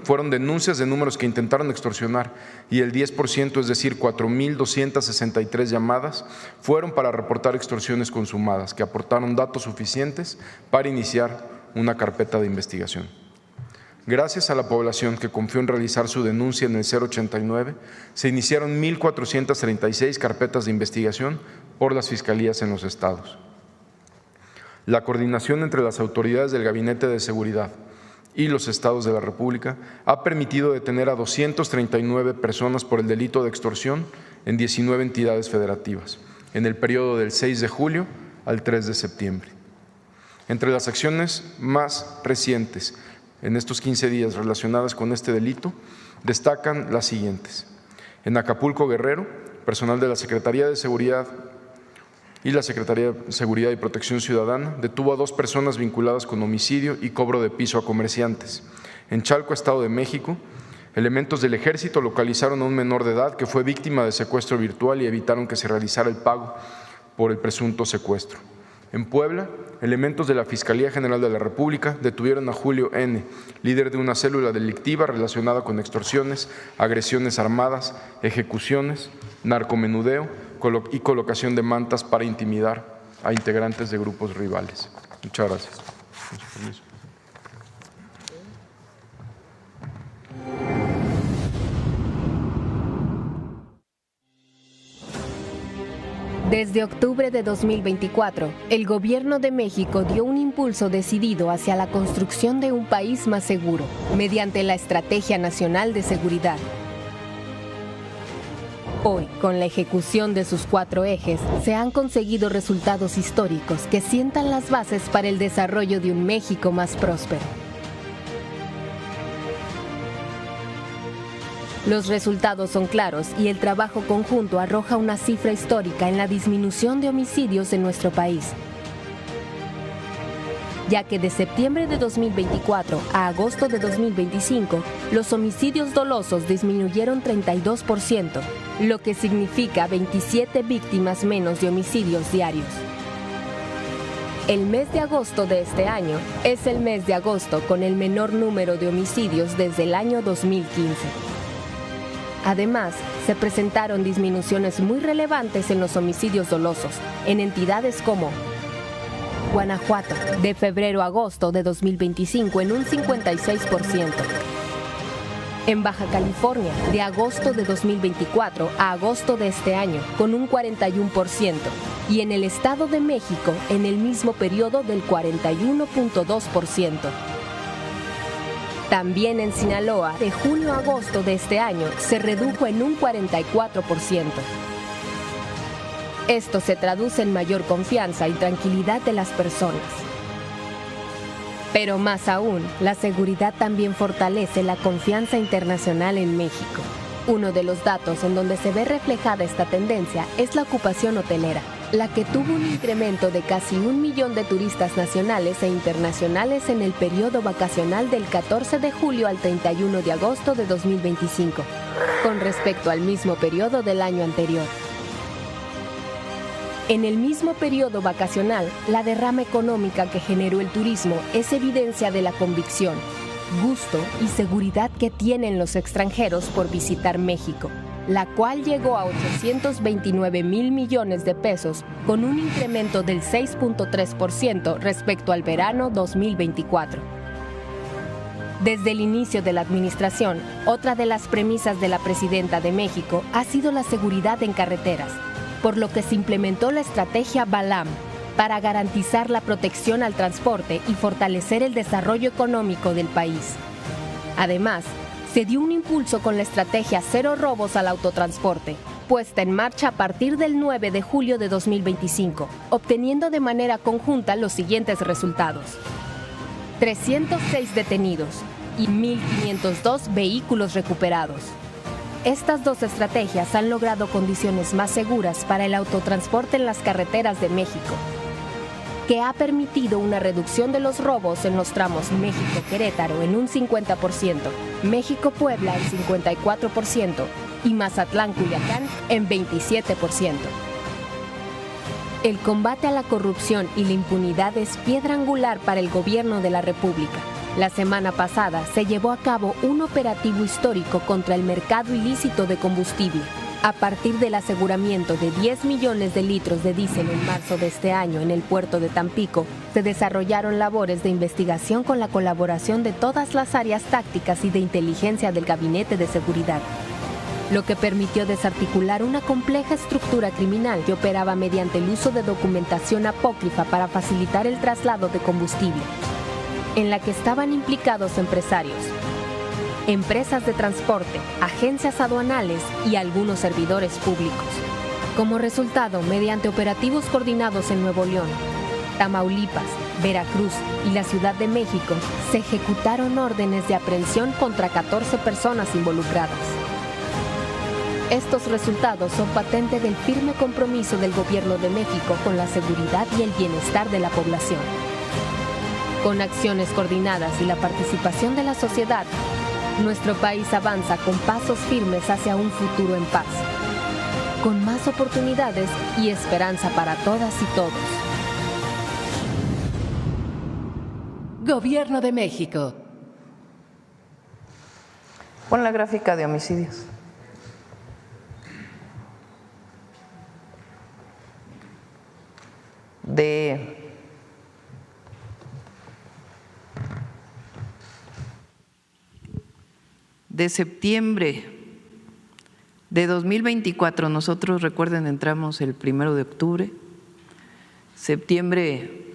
fueron denuncias de números que intentaron extorsionar y el 10%, es decir, 4,263 llamadas, fueron para reportar extorsiones consumadas, que aportaron datos suficientes para iniciar una carpeta de investigación. Gracias a la población que confió en realizar su denuncia en el 089, se iniciaron 1,436 carpetas de investigación por las fiscalías en los estados. La coordinación entre las autoridades del Gabinete de Seguridad y los estados de la República ha permitido detener a 239 personas por el delito de extorsión en 19 entidades federativas, en el periodo del 6 de julio al 3 de septiembre. Entre las acciones más recientes en estos 15 días relacionadas con este delito, destacan las siguientes. En Acapulco, Guerrero, personal de la Secretaría de Seguridad y la Secretaría de Seguridad y Protección Ciudadana detuvo a 2 personas vinculadas con homicidio y cobro de piso a comerciantes. En Chalco, Estado de México, elementos del Ejército localizaron a un menor de edad que fue víctima de secuestro virtual y evitaron que se realizara el pago por el presunto secuestro. En Puebla, elementos de la Fiscalía General de la República detuvieron a Julio N., líder de una célula delictiva relacionada con extorsiones, agresiones armadas, ejecuciones, narcomenudeo y colocación de mantas para intimidar a integrantes de grupos rivales. Muchas gracias. Con su permiso. Desde octubre de 2024, el Gobierno de México dio un impulso decidido hacia la construcción de un país más seguro, mediante la Estrategia Nacional de Seguridad. Hoy, con la ejecución de sus 4 ejes, se han conseguido resultados históricos que sientan las bases para el desarrollo de un México más próspero. Los resultados son claros y el trabajo conjunto arroja una cifra histórica en la disminución de homicidios en nuestro país, ya que de septiembre de 2024 a agosto de 2025, los homicidios dolosos disminuyeron 32%, lo que significa 27 víctimas menos de homicidios diarios. El mes de agosto de este año es el mes de agosto con el menor número de homicidios desde el año 2015. Además, se presentaron disminuciones muy relevantes en los homicidios dolosos, en entidades como Guanajuato, de febrero a agosto de 2025 en un 56%. En Baja California, de agosto de 2024 a agosto de este año, con un 41%. Y en el Estado de México, en el mismo periodo del 41.2%. También en Sinaloa, de junio a agosto de este año, se redujo en un 44%. Esto se traduce en mayor confianza y tranquilidad de las personas. Pero más aún, la seguridad también fortalece la confianza internacional en México. Uno de los datos en donde se ve reflejada esta tendencia es la ocupación hotelera, la que tuvo un incremento de casi 1 millón de turistas nacionales e internacionales en el periodo vacacional del 14 de julio al 31 de agosto de 2025, con respecto al mismo periodo del año anterior. En el mismo periodo vacacional, la derrama económica que generó el turismo es evidencia de la convicción, gusto y seguridad que tienen los extranjeros por visitar México, la cual llegó a 829,000 millones de pesos, con un incremento del 6.3% respecto al verano 2024. Desde el inicio de la administración, otra de las premisas de la Presidenta de México ha sido la seguridad en carreteras, por lo que se implementó la estrategia BALAM para garantizar la protección al transporte y fortalecer el desarrollo económico del país. Además, se dio un impulso con la estrategia Cero Robos al Autotransporte, puesta en marcha a partir del 9 de julio de 2025, obteniendo de manera conjunta los siguientes resultados: 306 detenidos y 1,502 vehículos recuperados. Estas 2 estrategias han logrado condiciones más seguras para el autotransporte en las carreteras de México, que ha permitido una reducción de los robos en los tramos México-Querétaro en un 50%, México-Puebla en 54% y Mazatlán-Culiacán en 27%. El combate a la corrupción y la impunidad es piedra angular para el Gobierno de la República, La semana pasada se llevó a cabo un operativo histórico contra el mercado ilícito de combustible. A partir del aseguramiento de 10 millones de litros de diésel en marzo de este año en el puerto de Tampico, se desarrollaron labores de investigación con la colaboración de todas las áreas tácticas y de inteligencia del Gabinete de Seguridad, lo que permitió desarticular una compleja estructura criminal que operaba mediante el uso de documentación apócrifa para facilitar el traslado de combustible, en la que estaban implicados empresarios, empresas de transporte, agencias aduanales y algunos servidores públicos. Como resultado, mediante operativos coordinados en Nuevo León, Tamaulipas, Veracruz y la Ciudad de México, se ejecutaron órdenes de aprehensión contra 14 personas involucradas. Estos resultados son patente del firme compromiso del Gobierno de México con la seguridad y el bienestar de la población. Con acciones coordinadas y la participación de la sociedad, nuestro país avanza con pasos firmes hacia un futuro en paz, con más oportunidades y esperanza para todas y todos. Gobierno de México. Pon la gráfica de homicidios. De septiembre de 2024, nosotros recuerden entramos el 1 de octubre, septiembre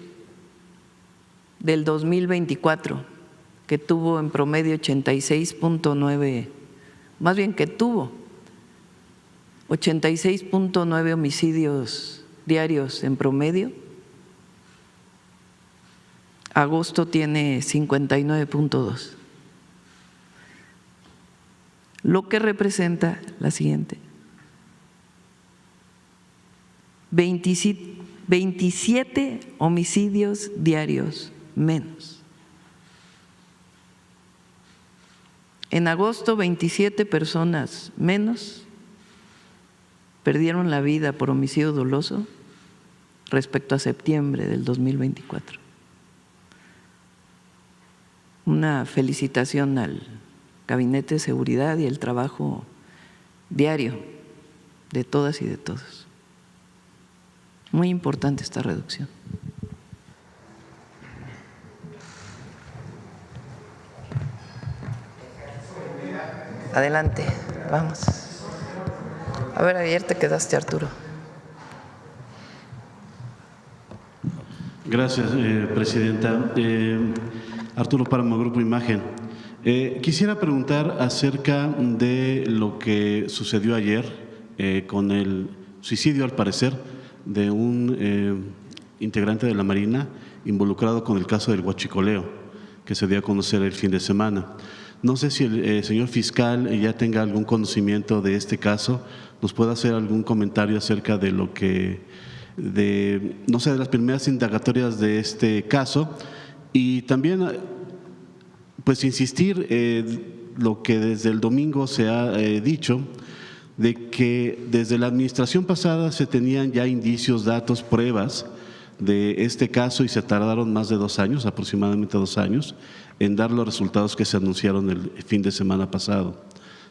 del 2024, que tuvo en promedio 86.9, más bien que tuvo 86.9 homicidios diarios en promedio, agosto tiene 59.2. Lo que representa la siguiente: 27 homicidios diarios menos. En agosto, 27 personas menos perdieron la vida por homicidio doloso respecto a septiembre del 2024. Una felicitación al Gabinete de Seguridad y el trabajo diario de todas y de todos. Muy importante esta reducción. Adelante, vamos. A ver, ayer te quedaste, Arturo. Gracias, presidenta. Arturo Páramo, Grupo Imagen. Quisiera preguntar acerca de lo que sucedió ayer con el suicidio, al parecer, de un integrante de la Marina involucrado con el caso del huachicoleo que se dio a conocer el fin de semana. No sé si el señor fiscal ya tenga algún conocimiento de este caso, nos puede hacer algún comentario acerca de lo que, no sé, de las primeras indagatorias de este caso, y también pues insistir lo que desde el domingo se ha dicho, de que desde la administración pasada se tenían ya indicios, datos, pruebas de este caso y se tardaron más de 2 años, aproximadamente 2 años, en dar los resultados que se anunciaron el fin de semana pasado.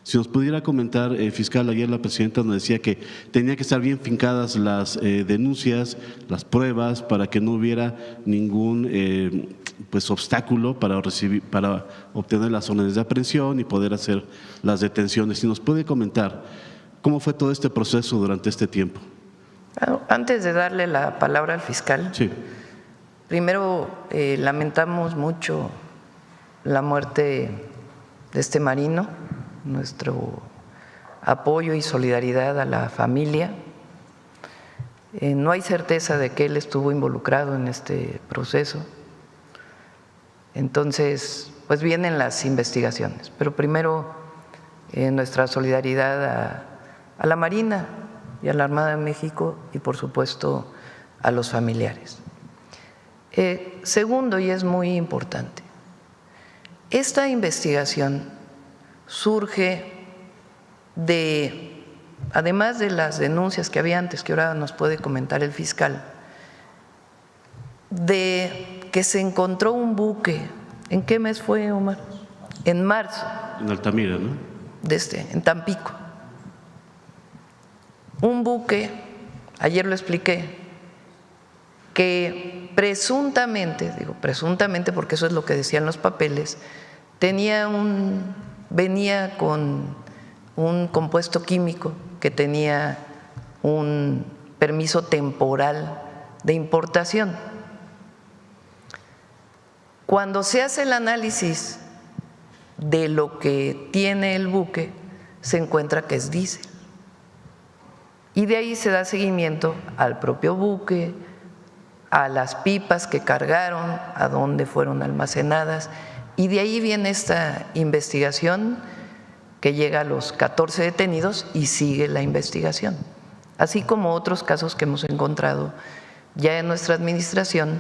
Si nos pudiera comentar, fiscal, ayer la presidenta nos decía que tenía que estar bien fincadas las denuncias, las pruebas, para que no hubiera ningún pues obstáculo para obtener las órdenes de aprehensión y poder hacer las detenciones. Si nos puede comentar cómo fue todo este proceso durante este tiempo. Antes de darle la palabra al fiscal, sí. Primero lamentamos mucho la muerte de este marino, nuestro apoyo y solidaridad a la familia. No hay certeza de que él estuvo involucrado en este proceso. Entonces, pues vienen las investigaciones, pero primero nuestra solidaridad a la Marina y a la Armada de México y por supuesto a los familiares. Segundo, y es muy importante, esta investigación surge además de las denuncias que había antes, que ahora nos puede comentar el fiscal, de que se encontró un buque ¿En qué mes fue, Omar? En marzo. En Altamira, ¿no? En Tampico. Un buque, ayer lo expliqué, que presuntamente, digo presuntamente porque eso es lo que decían los papeles, venía con un compuesto químico que tenía un permiso temporal de importación. Cuando se hace el análisis de lo que tiene el buque, se encuentra que es diésel. Y de ahí se da seguimiento al propio buque, a las pipas que cargaron, a dónde fueron almacenadas, y de ahí viene esta investigación que llega a los 14 detenidos y sigue la investigación, así como otros casos que hemos encontrado ya en nuestra administración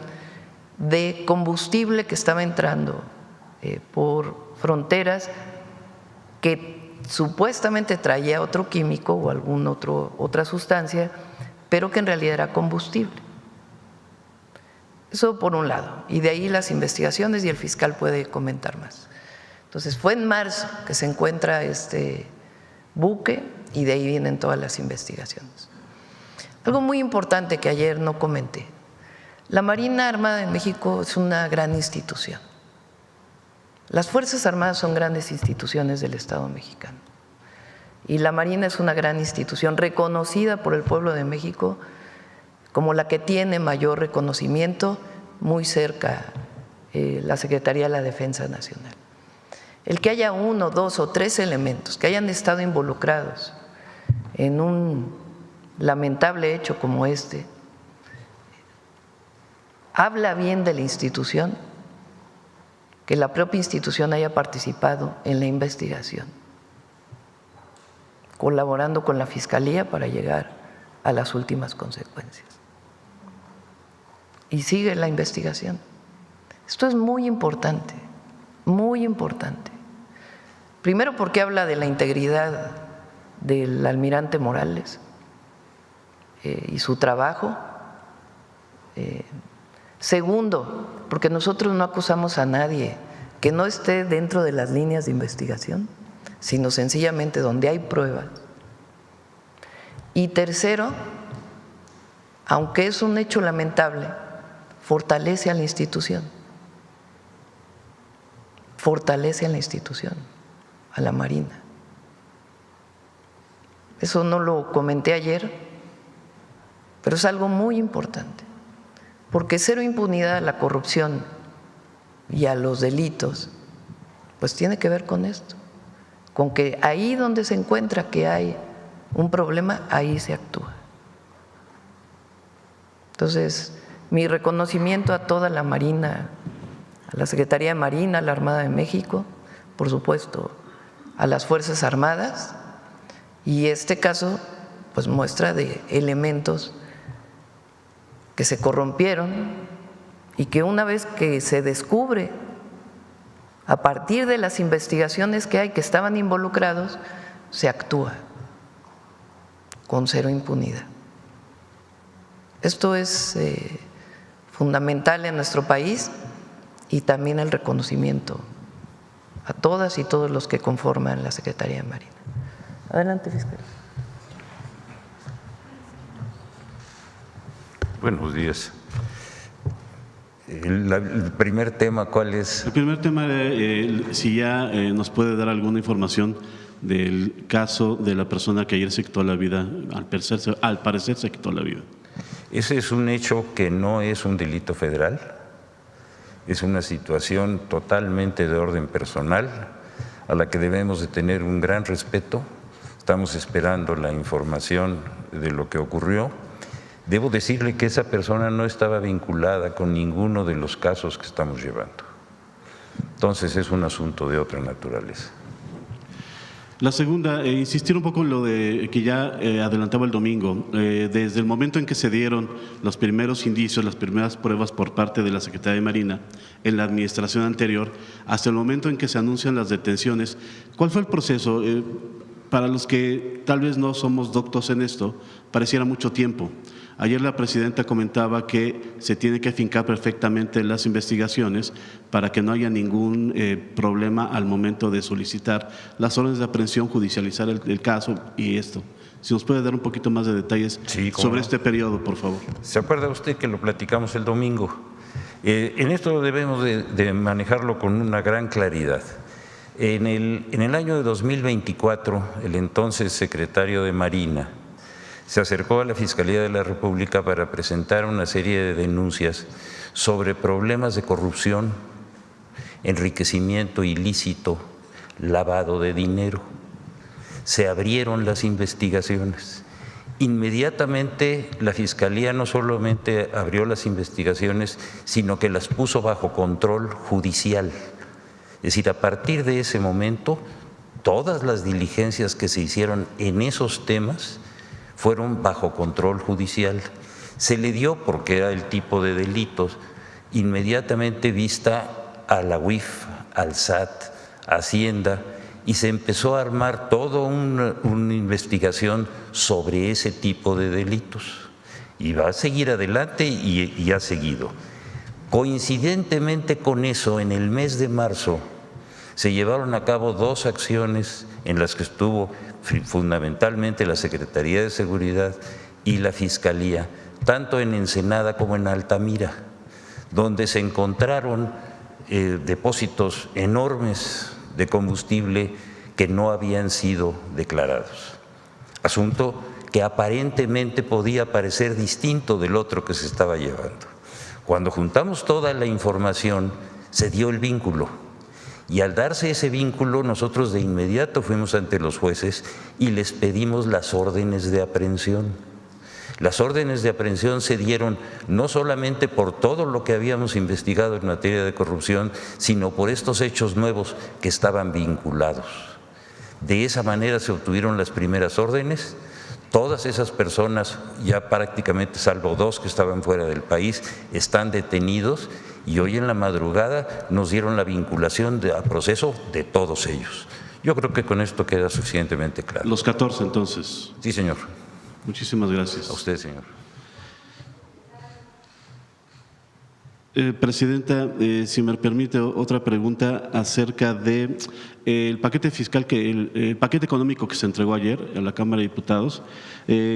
de combustible que estaba entrando por fronteras que supuestamente traía otro químico o alguna otra sustancia, pero que en realidad era combustible. Eso por un lado, y de ahí las investigaciones y el fiscal puede comentar más. Entonces fue en marzo que se encuentra este buque y de ahí vienen todas las investigaciones. Algo muy importante que ayer no comenté: la Marina Armada de México es una gran institución. Las Fuerzas Armadas son grandes instituciones del Estado mexicano y la Marina es una gran institución reconocida por el pueblo de México como la que tiene mayor reconocimiento, muy cerca la Secretaría de la Defensa Nacional. El que haya 1, 2 o 3 elementos que hayan estado involucrados en un lamentable hecho como este, habla bien de la institución, que la propia institución haya participado en la investigación, colaborando con la Fiscalía para llegar a las últimas consecuencias. Y sigue la investigación. Esto es muy importante, muy importante. Primero porque habla de la integridad del almirante Morales y su trabajo. Segundo, porque nosotros no acusamos a nadie que no esté dentro de las líneas de investigación, sino sencillamente donde hay pruebas. Y tercero, aunque es un hecho lamentable, fortalece a la institución, a la Marina. Eso no lo comenté ayer, pero es algo muy importante, porque cero impunidad a la corrupción y a los delitos, pues tiene que ver con esto, con que ahí donde se encuentra que hay un problema, ahí se actúa. Entonces, mi reconocimiento a toda la Marina, a la Secretaría de Marina, a la Armada de México, por supuesto, a las Fuerzas Armadas, y este caso pues muestra de elementos que se corrompieron y que una vez que se descubre a partir de las investigaciones que hay que estaban involucrados, se actúa con cero impunidad. Esto es fundamental en nuestro país y también el reconocimiento a todas y todos los que conforman la Secretaría de Marina. Adelante, fiscal. Buenos días. El primer tema, ¿cuál es? El primer tema, si ya nos puede dar alguna información del caso de la persona que ayer se quitó la vida, al parecer se quitó la vida. Ese es un hecho que no es un delito federal, es una situación totalmente de orden personal a la que debemos de tener un gran respeto. Estamos esperando la información de lo que ocurrió. Debo decirle que esa persona no estaba vinculada con ninguno de los casos que estamos llevando. Entonces es un asunto de otra naturaleza. La segunda, insistir un poco en lo de que ya adelantaba el domingo. Desde el momento en que se dieron los primeros indicios, las primeras pruebas por parte de la Secretaría de Marina en la administración anterior, hasta el momento en que se anuncian las detenciones, ¿cuál fue el proceso? Para los que tal vez no somos doctos en esto, pareciera mucho tiempo. Ayer la presidenta comentaba que se tiene que afincar perfectamente las investigaciones para que no haya ningún problema al momento de solicitar las órdenes de aprehensión, judicializar el caso y esto. Si nos puede dar un poquito más de detalles sobre este periodo, por favor. ¿Se acuerda usted que lo platicamos el domingo? En esto debemos de manejarlo con una gran claridad. En el año de 2024, el entonces secretario de Marina se acercó a la Fiscalía de la República para presentar una serie de denuncias sobre problemas de corrupción, enriquecimiento ilícito, lavado de dinero. Se abrieron las investigaciones. Inmediatamente la Fiscalía no solamente abrió las investigaciones, sino que las puso bajo control judicial. Es decir, a partir de ese momento, todas las diligencias que se hicieron en esos temas fueron bajo control judicial. Se le dio, porque era el tipo de delitos, inmediatamente vista a la UIF, al SAT, a Hacienda, y se empezó a armar toda una investigación sobre ese tipo de delitos. Y va a seguir adelante y ha seguido. Coincidentemente con eso, en el mes de marzo, se llevaron a cabo 2 acciones en las que estuvo fundamentalmente la Secretaría de Seguridad y la Fiscalía, tanto en Ensenada como en Altamira, donde se encontraron depósitos enormes de combustible que no habían sido declarados. Asunto que aparentemente podía parecer distinto del otro que se estaba llevando. Cuando juntamos toda la información, se dio el vínculo. Y al darse ese vínculo, nosotros de inmediato fuimos ante los jueces y les pedimos las órdenes de aprehensión. Las órdenes de aprehensión se dieron no solamente por todo lo que habíamos investigado en materia de corrupción, sino por estos hechos nuevos que estaban vinculados. De esa manera se obtuvieron las primeras órdenes. Todas esas personas, ya prácticamente salvo 2 que estaban fuera del país, están detenidos y hoy en la madrugada nos dieron la vinculación a proceso de todos ellos. Yo creo que con esto queda suficientemente claro. Los 14 entonces. Sí, señor. Muchísimas gracias. A usted, señor. Presidenta, si me permite otra pregunta acerca de el paquete fiscal, el paquete económico que se entregó ayer a la Cámara de Diputados,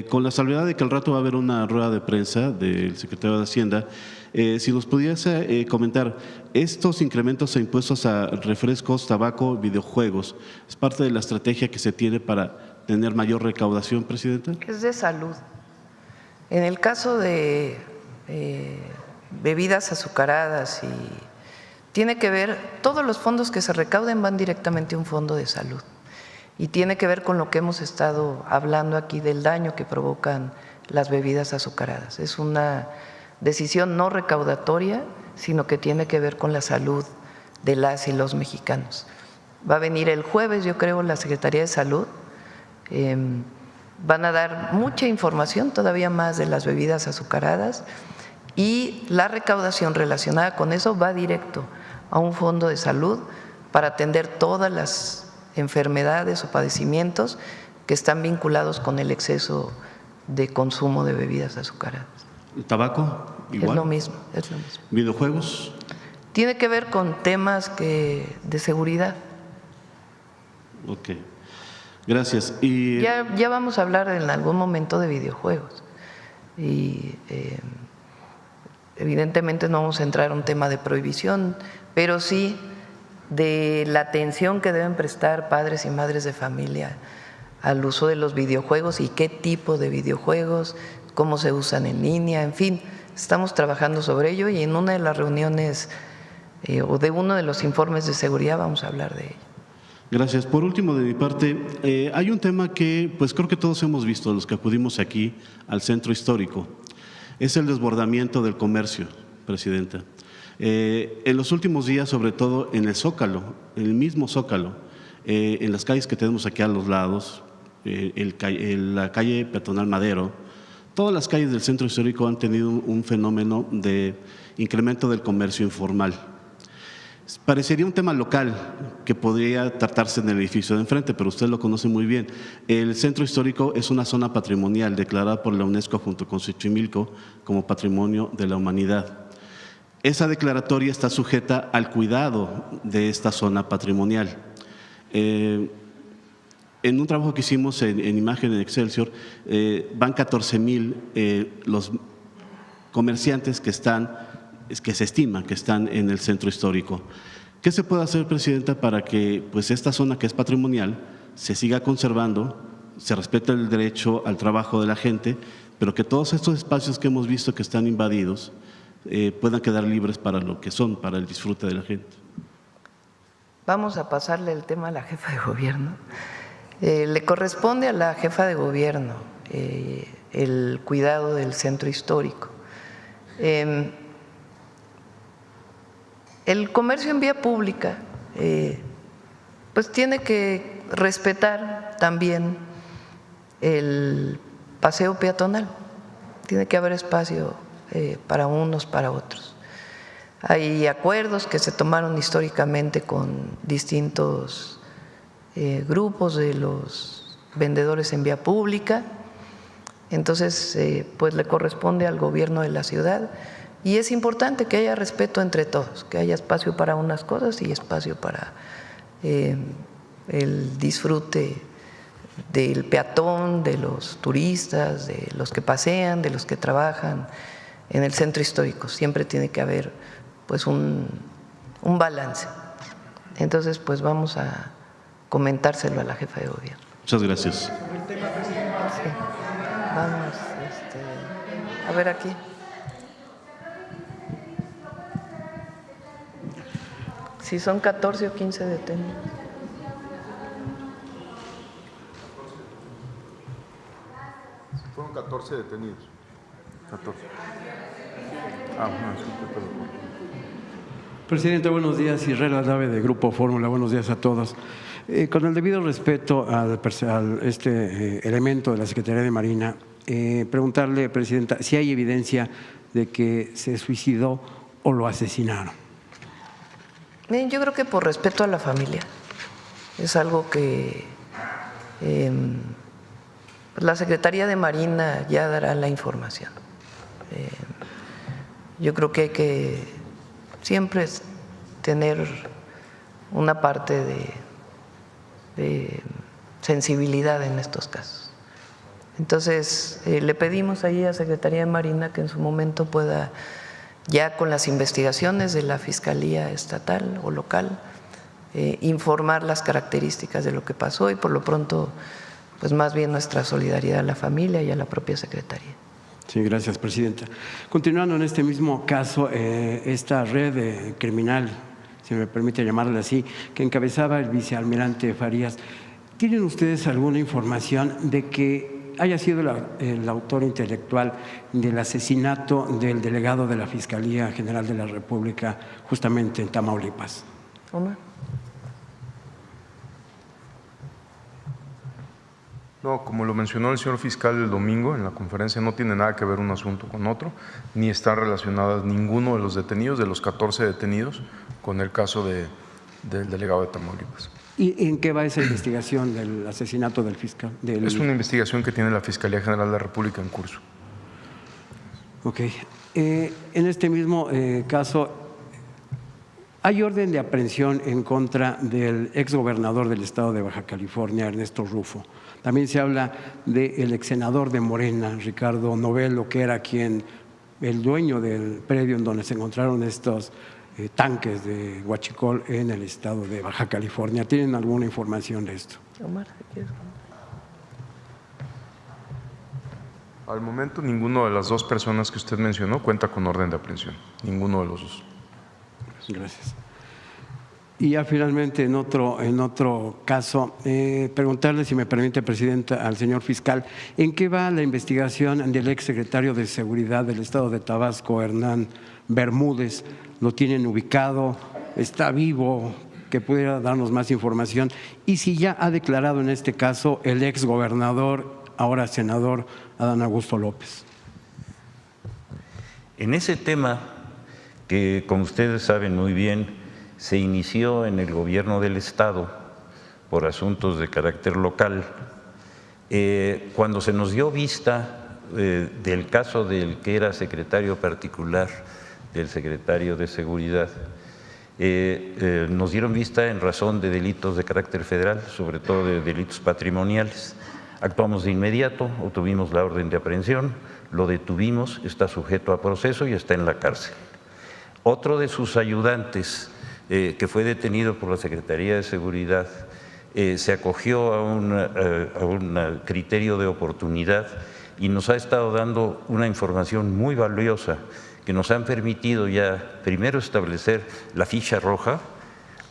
con la salvedad de que al rato va a haber una rueda de prensa del secretario de Hacienda. Si nos pudiese comentar, estos incrementos a impuestos a refrescos, tabaco, videojuegos, ¿es parte de la estrategia que se tiene para tener mayor recaudación, Presidenta? Es de salud. En el caso de bebidas azucaradas y tiene que ver, todos los fondos que se recauden van directamente a un fondo de salud y tiene que ver con lo que hemos estado hablando aquí del daño que provocan las bebidas azucaradas. Es una decisión no recaudatoria, sino que tiene que ver con la salud de las y los mexicanos. Va a venir el jueves, yo creo, la Secretaría de Salud. Van a dar mucha información, todavía más, de las bebidas azucaradas y la recaudación relacionada con eso va directo a un fondo de salud para atender todas las enfermedades o padecimientos que están vinculados con el exceso de consumo de bebidas azucaradas. ¿El tabaco? Igual. Es lo mismo, es lo mismo. ¿Videojuegos? Tiene que ver con temas de seguridad. Ok. Gracias. Y ya vamos a hablar en algún momento de videojuegos y evidentemente no vamos a entrar a un tema de prohibición, pero sí de la atención que deben prestar padres y madres de familia al uso de los videojuegos y qué tipo de videojuegos, cómo se usan en línea, en fin, estamos trabajando sobre ello y en una de las reuniones o de uno de los informes de seguridad vamos a hablar de ello. Gracias. Por último, de mi parte, hay un tema que pues creo que todos hemos visto, los que acudimos aquí al centro histórico, es el desbordamiento del comercio, Presidenta. En los últimos días, sobre todo en el Zócalo, en el mismo Zócalo, en las calles que tenemos aquí a los lados, la calle peatonal Madero, todas las calles del centro histórico han tenido un fenómeno de incremento del comercio informal. Parecería un tema local, que podría tratarse en el edificio de enfrente, pero usted lo conoce muy bien. El centro histórico es una zona patrimonial declarada por la UNESCO junto con Xochimilco como Patrimonio de la Humanidad. Esa declaratoria está sujeta al cuidado de esta zona patrimonial. En un trabajo que hicimos en imagen en Excelsior, van 14,000 los comerciantes que se estima que están en el centro histórico. ¿Qué se puede hacer, Presidenta, para que pues, esta zona que es patrimonial se siga conservando, se respete el derecho al trabajo de la gente, pero que todos estos espacios que hemos visto que están invadidos puedan quedar libres para lo que son, para el disfrute de la gente? Vamos a pasarle el tema a la jefa de gobierno. Le corresponde a la jefa de gobierno el cuidado del centro histórico. El comercio en vía pública pues tiene que respetar también el paseo peatonal, tiene que haber espacio para unos, para otros. Hay acuerdos que se tomaron históricamente con distintos grupos de los vendedores en vía pública, entonces pues le corresponde al gobierno de la ciudad. Y es importante que haya respeto entre todos, que haya espacio para unas cosas y espacio para el disfrute del peatón, de los turistas, de los que pasean, de los que trabajan en el centro histórico. Siempre tiene que haber pues un balance. Entonces pues vamos a comentárselo a la jefa de gobierno. Muchas gracias. Sí. Vamos a ver aquí. Si son 14 o 15 detenidos. Fueron 14 detenidos. 14. Presidente, buenos días. Israel Adave, de Grupo Fórmula. Buenos días a todos. Con el debido respeto al elemento de la Secretaría de Marina, preguntarle, Presidenta, si hay evidencia de que se suicidó o lo asesinaron. Bien, yo creo que por respeto a la familia es algo que la Secretaría de Marina ya dará la información. Yo creo que hay que siempre tener una parte de sensibilidad en estos casos. Entonces, le pedimos ahí a Secretaría de Marina que en su momento pueda, ya con las investigaciones de la Fiscalía Estatal o local, informar las características de lo que pasó y por lo pronto, pues más bien nuestra solidaridad a la familia y a la propia Secretaría. Sí, gracias, Presidenta. Continuando en este mismo caso, esta red criminal, si me permite llamarla así, que encabezaba el vicealmirante Farías, ¿tienen ustedes alguna información de que haya sido el autor intelectual del asesinato del delegado de la Fiscalía General de la República justamente en Tamaulipas? Omar. No, como lo mencionó el señor fiscal el domingo en la conferencia, no tiene nada que ver un asunto con otro, ni están relacionadas ninguno de los detenidos, de los 14 detenidos, con el caso del delegado de Tamaulipas. ¿Y en qué va esa investigación del asesinato del fiscal? Es una investigación que tiene la Fiscalía General de la República en curso. Ok. En este mismo caso, hay orden de aprehensión en contra del exgobernador del estado de Baja California, Ernesto Rufo. También se habla del exsenador de Morena, Ricardo Novelo, que era el dueño del predio en donde se encontraron estos tanques de huachicol en el estado de Baja California. ¿Tienen alguna información de esto? Omar, ¿quieres? Al momento, ninguno de las dos personas que usted mencionó cuenta con orden de aprehensión. Ninguno de los dos. Gracias. Y ya finalmente, en otro caso, preguntarle, si me permite, Presidenta, al señor fiscal, ¿en qué va la investigación del exsecretario de Seguridad del estado de Tabasco, Hernán Bermúdez? ¿Lo tienen ubicado? ¿Está vivo? Que pudiera darnos más información. Y si ya ha declarado en este caso el exgobernador, ahora senador, Adán Augusto López. En ese tema, que como ustedes saben muy bien, se inició en el gobierno del Estado por asuntos de carácter local. Cuando se nos dio vista del caso del que era secretario particular del secretario de Seguridad, nos dieron vista en razón de delitos de carácter federal, sobre todo de delitos patrimoniales. Actuamos de inmediato, obtuvimos la orden de aprehensión, lo detuvimos, está sujeto a proceso y está en la cárcel. Otro de sus ayudantes, que fue detenido por la Secretaría de Seguridad, se acogió a un criterio de oportunidad y nos ha estado dando una información muy valiosa que nos han permitido ya primero establecer la ficha roja,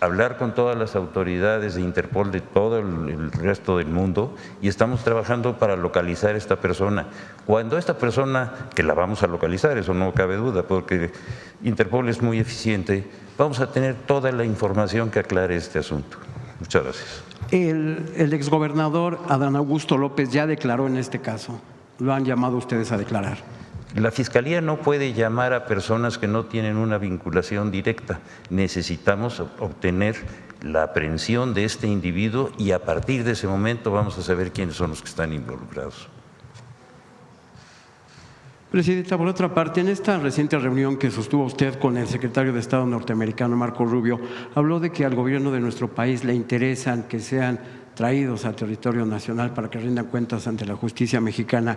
hablar con todas las autoridades de Interpol de todo el resto del mundo y estamos trabajando para localizar a esta persona. Cuando esta persona, que la vamos a localizar, eso no cabe duda, porque Interpol es muy eficiente, vamos a tener toda la información que aclare este asunto. Muchas gracias. El exgobernador Adán Augusto López ya declaró en este caso. ¿Lo han llamado ustedes a declarar? La Fiscalía no puede llamar a personas que no tienen una vinculación directa. Necesitamos obtener la aprehensión de este individuo y a partir de ese momento vamos a saber quiénes son los que están involucrados. Presidenta, por otra parte, en esta reciente reunión que sostuvo usted con el secretario de Estado norteamericano, Marco Rubio, habló de que al gobierno de nuestro país le interesan que sean traídos a territorio nacional para que rindan cuentas ante la justicia mexicana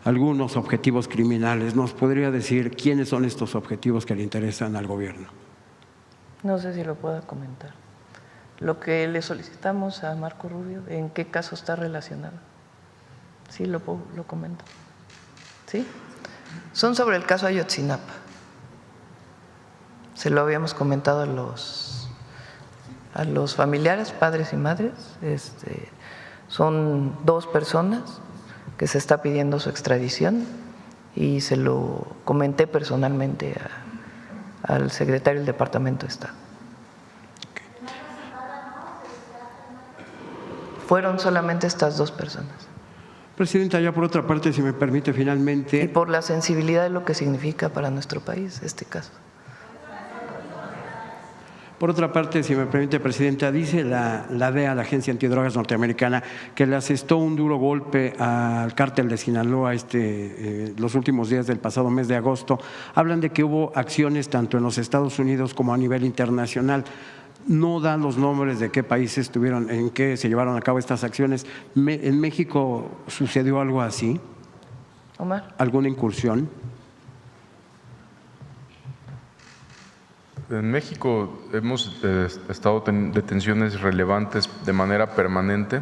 algunos objetivos criminales. ¿Nos podría decir quiénes son estos objetivos que le interesan al gobierno? No sé si lo pueda comentar. Lo que le solicitamos a Marco Rubio, ¿en qué caso está relacionado? Sí, lo comento. ¿Sí? Son sobre el caso Ayotzinapa. Se lo habíamos comentado a los familiares, padres y madres. Son 2 personas que se está pidiendo su extradición y se lo comenté personalmente al secretario del Departamento de Estado. Fueron solamente estas 2 personas. Presidenta, ya por otra parte, si me permite finalmente… Y por la sensibilidad de lo que significa para nuestro país este caso. Por otra parte, si me permite, Presidenta, dice la DEA, la Agencia Antidrogas norteamericana, que le asestó un duro golpe al cártel de Sinaloa los últimos días del pasado mes de agosto. Hablan de que hubo acciones tanto en los Estados Unidos como a nivel internacional. No dan los nombres de qué países estuvieron, en qué se llevaron a cabo estas acciones. ¿En México sucedió algo así? Omar. ¿Alguna incursión? En México hemos estado en detenciones relevantes de manera permanente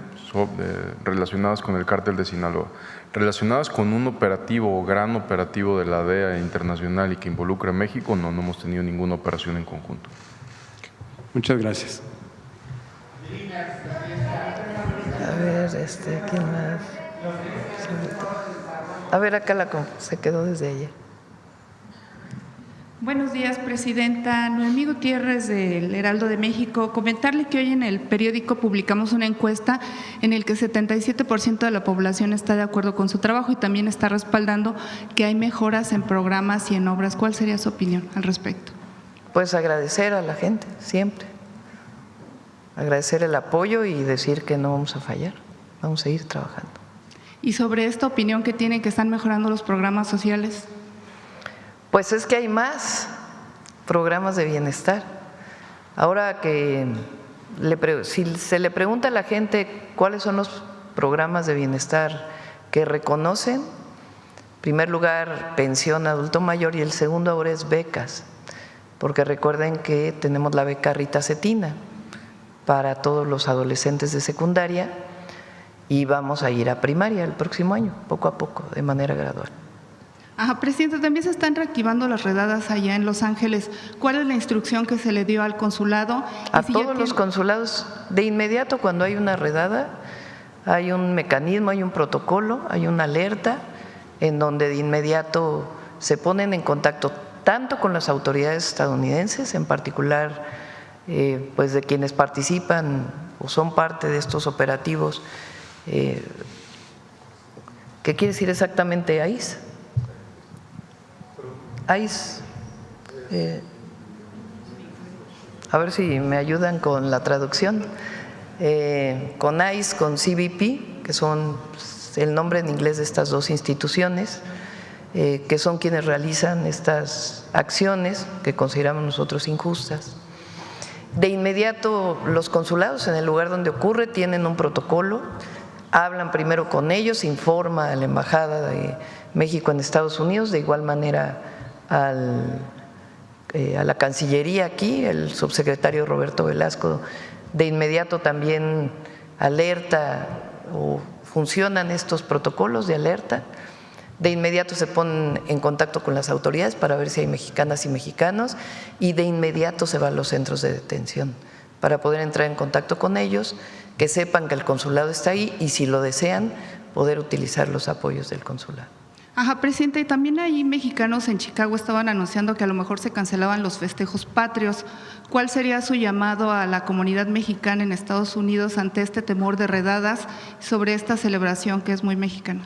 relacionadas con el cártel de Sinaloa, relacionadas con un operativo o gran operativo de la DEA internacional y que involucra a México, no hemos tenido ninguna operación en conjunto. Muchas gracias. A ver, ¿quién más? A ver, acá se quedó desde ayer. Buenos días, Presidenta. Noemí Gutiérrez, del Heraldo de México. Comentarle que hoy en el periódico publicamos una encuesta en el que 77% de la población está de acuerdo con su trabajo y también está respaldando que hay mejoras en programas y en obras. ¿Cuál sería su opinión al respecto? Pues agradecer a la gente, siempre. Agradecer el apoyo y decir que no vamos a fallar, vamos a seguir trabajando. Y sobre esta opinión que tienen que están mejorando los programas sociales. Pues es que hay más programas de bienestar. Ahora que si se le pregunta a la gente cuáles son los programas de bienestar que reconocen, en primer lugar pensión adulto mayor y el segundo ahora es becas, porque recuerden que tenemos la beca Rita Cetina para todos los adolescentes de secundaria y vamos a ir a primaria el próximo año, poco a poco, de manera gradual. Ajá, Presidenta, también se están reactivando las redadas allá en Los Ángeles. ¿Cuál es la instrucción que se le dio al consulado? A todos los consulados, de inmediato cuando hay una redada, hay un mecanismo, hay un protocolo, hay una alerta en donde de inmediato se ponen en contacto tanto con las autoridades estadounidenses, en particular pues de quienes participan o son parte de estos operativos, ¿qué quiere decir exactamente ICE? a ver si me ayudan con la traducción, con ICE, con CBP, que son el nombre en inglés de estas dos instituciones, que son quienes realizan estas acciones que consideramos nosotros injustas. De inmediato los consulados en el lugar donde ocurre tienen un protocolo, hablan primero con ellos, informa a la Embajada de México en Estados Unidos, de igual manera a la Cancillería aquí, el subsecretario Roberto Velasco de inmediato también alerta o funcionan estos protocolos de alerta. De inmediato se ponen en contacto con las autoridades para ver si hay mexicanas y mexicanos y de inmediato se va a los centros de detención para poder entrar en contacto con ellos, que sepan que el consulado está ahí y si lo desean poder utilizar los apoyos del consulado. Ajá, presidenta, y también ahí mexicanos en Chicago estaban anunciando que a lo mejor se cancelaban los festejos patrios. ¿Cuál sería su llamado a la comunidad mexicana en Estados Unidos ante este temor de redadas sobre esta celebración que es muy mexicana?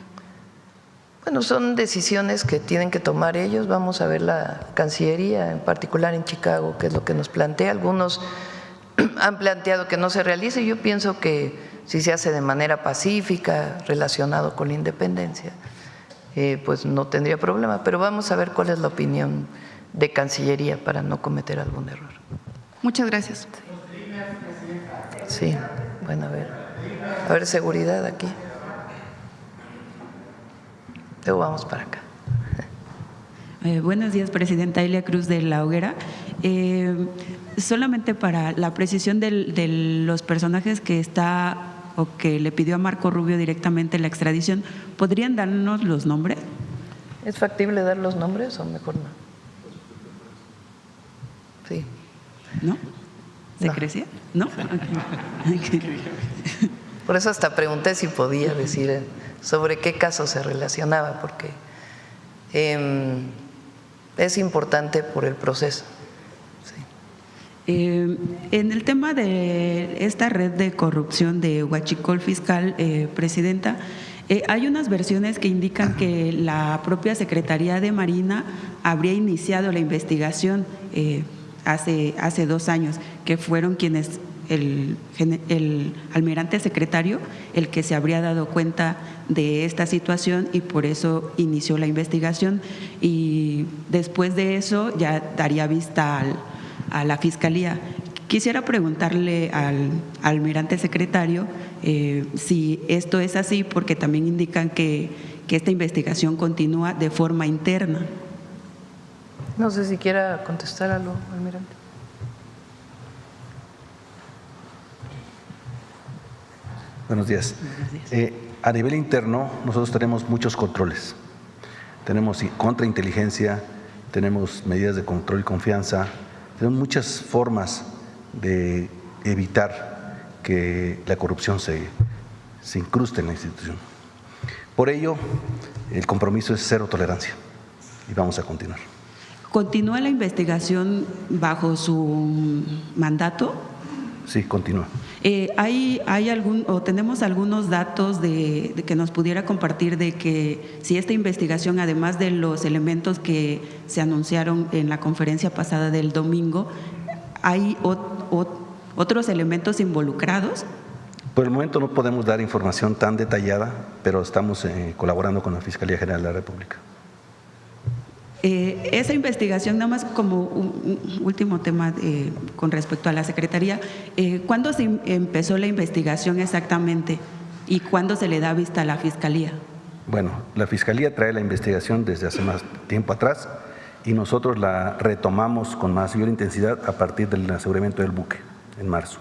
Bueno, son decisiones que tienen que tomar ellos. Vamos a ver la Cancillería, en particular en Chicago, qué es lo que nos plantea. Algunos han planteado que no se realice. Yo pienso que si se hace de manera pacífica, relacionado con la independencia, pues no tendría problema. Pero vamos a ver cuál es la opinión de Cancillería para no cometer algún error. Muchas gracias. Sí, bueno, a ver seguridad aquí. Luego vamos para acá. Buenos días, presidenta. Elia Cruz de La Hoguera. Solamente para la precisión de los personajes que está o que le pidió a Marco Rubio directamente la extradición, ¿podrían darnos los nombres? ¿Es factible dar los nombres o mejor no? Sí. ¿No? ¿Secrecía? ¿No? Okay. Por eso hasta pregunté si podía decir sobre qué caso se relacionaba, porque es importante por el proceso. En el tema de esta red de corrupción de Huachicol Fiscal, presidenta, hay unas versiones que indican que la propia Secretaría de Marina habría iniciado la investigación hace 2 años, que fueron quienes el almirante secretario el que se habría dado cuenta de esta situación y por eso inició la investigación, y después de eso ya daría vista a la Fiscalía. Quisiera preguntarle al almirante secretario si esto es así, porque también indican que esta investigación continúa de forma interna. No sé si quiera contestar algo, almirante. Buenos días. A nivel interno, nosotros tenemos muchos controles. Tenemos contrainteligencia, tenemos medidas de control y confianza, tenemos muchas formas de evitar que la corrupción se incruste en la institución. Por ello, el compromiso es cero tolerancia y vamos a continuar. ¿Continúa la investigación bajo su mandato? Sí, continúa. ¿Tenemos algunos datos de que nos pudiera compartir de que si esta investigación, además de los elementos que se anunciaron en la conferencia pasada del domingo, hay otros elementos involucrados? Por el momento no podemos dar información tan detallada, pero estamos colaborando con la Fiscalía General de la República. Esa investigación, nada más como un último tema con respecto a la Secretaría, ¿cuándo se empezó la investigación exactamente y cuándo se le da vista a la Fiscalía? Bueno, la Fiscalía trae la investigación desde hace más tiempo atrás y nosotros la retomamos con mayor intensidad a partir del aseguramiento del buque en marzo.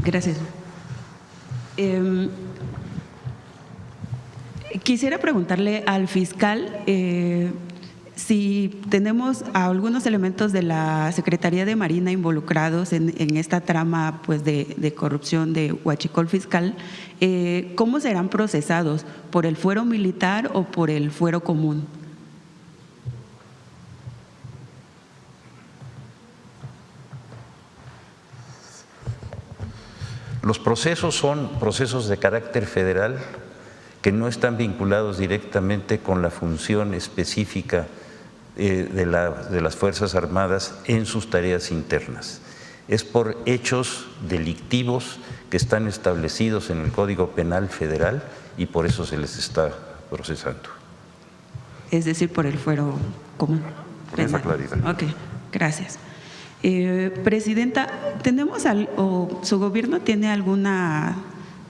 Gracias. Quisiera preguntarle al fiscal si tenemos algunos elementos de la Secretaría de Marina involucrados en esta trama pues, de corrupción de Huachicol Fiscal. ¿Cómo serán procesados? ¿Por el fuero militar o por el fuero común? Los procesos son procesos de carácter federal que no están vinculados directamente con la función específica de las Fuerzas Armadas en sus tareas internas. Es por hechos delictivos que están establecidos en el Código Penal Federal y por eso se les está procesando. Es decir, por el fuero común. Por esa claridad. Ok, gracias. Presidenta, ¿su gobierno tiene alguna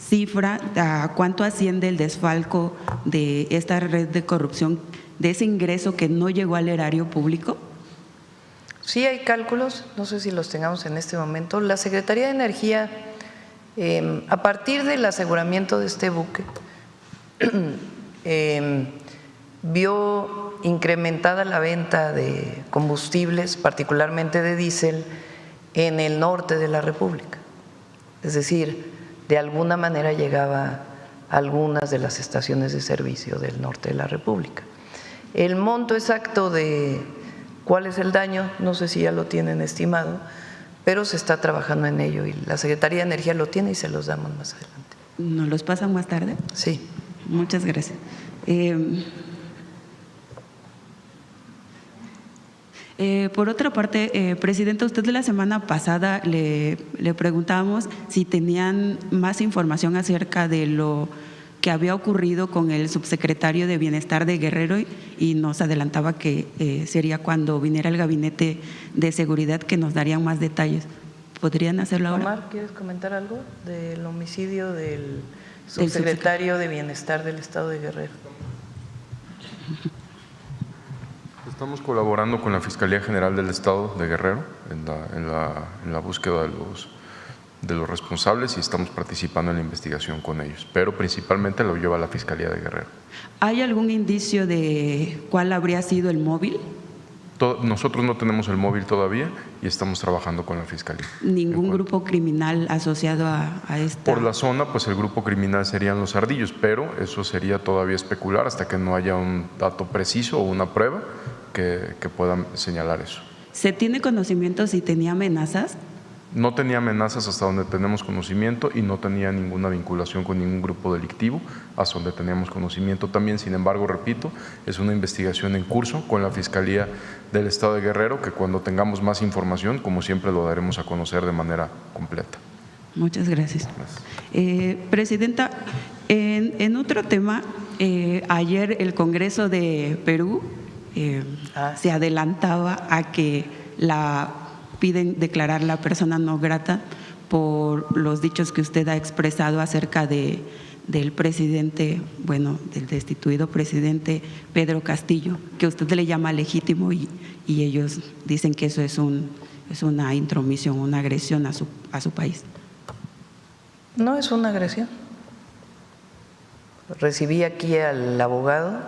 cifra a cuánto asciende el desfalco de esta red de corrupción, de ese ingreso que no llegó al erario público? Sí hay cálculos, no sé si los tengamos en este momento. La Secretaría de Energía, a partir del aseguramiento de este buque, vio incrementada la venta de combustibles, particularmente de diésel, en el norte de la República. Es decir, de alguna manera llegaba a algunas de las estaciones de servicio del norte de la República. El monto exacto de cuál es el daño, no sé si ya lo tienen estimado, pero se está trabajando en ello y la Secretaría de Energía lo tiene y se los damos más adelante. ¿Nos los pasan más tarde? Sí. Muchas gracias. Por otra parte, Presidenta, usted la semana pasada le preguntábamos si tenían más información acerca de lo que había ocurrido con el subsecretario de Bienestar de Guerrero y nos adelantaba que sería cuando viniera el Gabinete de Seguridad que nos darían más detalles. ¿Podrían hacerlo ahora? Omar, ¿quieres comentar algo del homicidio del subsecretario de Bienestar del Estado de Guerrero? Estamos colaborando con la Fiscalía General del Estado de Guerrero en la búsqueda de los responsables y estamos participando en la investigación con ellos, pero principalmente lo lleva la Fiscalía de Guerrero. ¿Hay algún indicio de cuál habría sido el móvil? Nosotros no tenemos el móvil todavía y estamos trabajando con la Fiscalía. ¿Ningún grupo criminal asociado a esta? Por la zona, pues el grupo criminal serían los Ardillos, pero eso sería todavía especular hasta que no haya un dato preciso o una prueba que puedan señalar eso. ¿Se tiene conocimiento si tenía amenazas? No tenía amenazas hasta donde tenemos conocimiento y no tenía ninguna vinculación con ningún grupo delictivo hasta donde teníamos conocimiento también. Sin embargo, repito, es una investigación en curso con la Fiscalía del Estado de Guerrero que cuando tengamos más información, como siempre, lo daremos a conocer de manera completa. Muchas gracias. Presidenta, en otro tema, ayer el Congreso de Perú se adelantaba a que piden declarar la persona no grata por los dichos que usted ha expresado acerca del presidente, bueno, del destituido presidente Pedro Castillo, que usted le llama legítimo y ellos dicen que eso es una intromisión, una agresión a su país. No es una agresión. Recibí aquí al abogado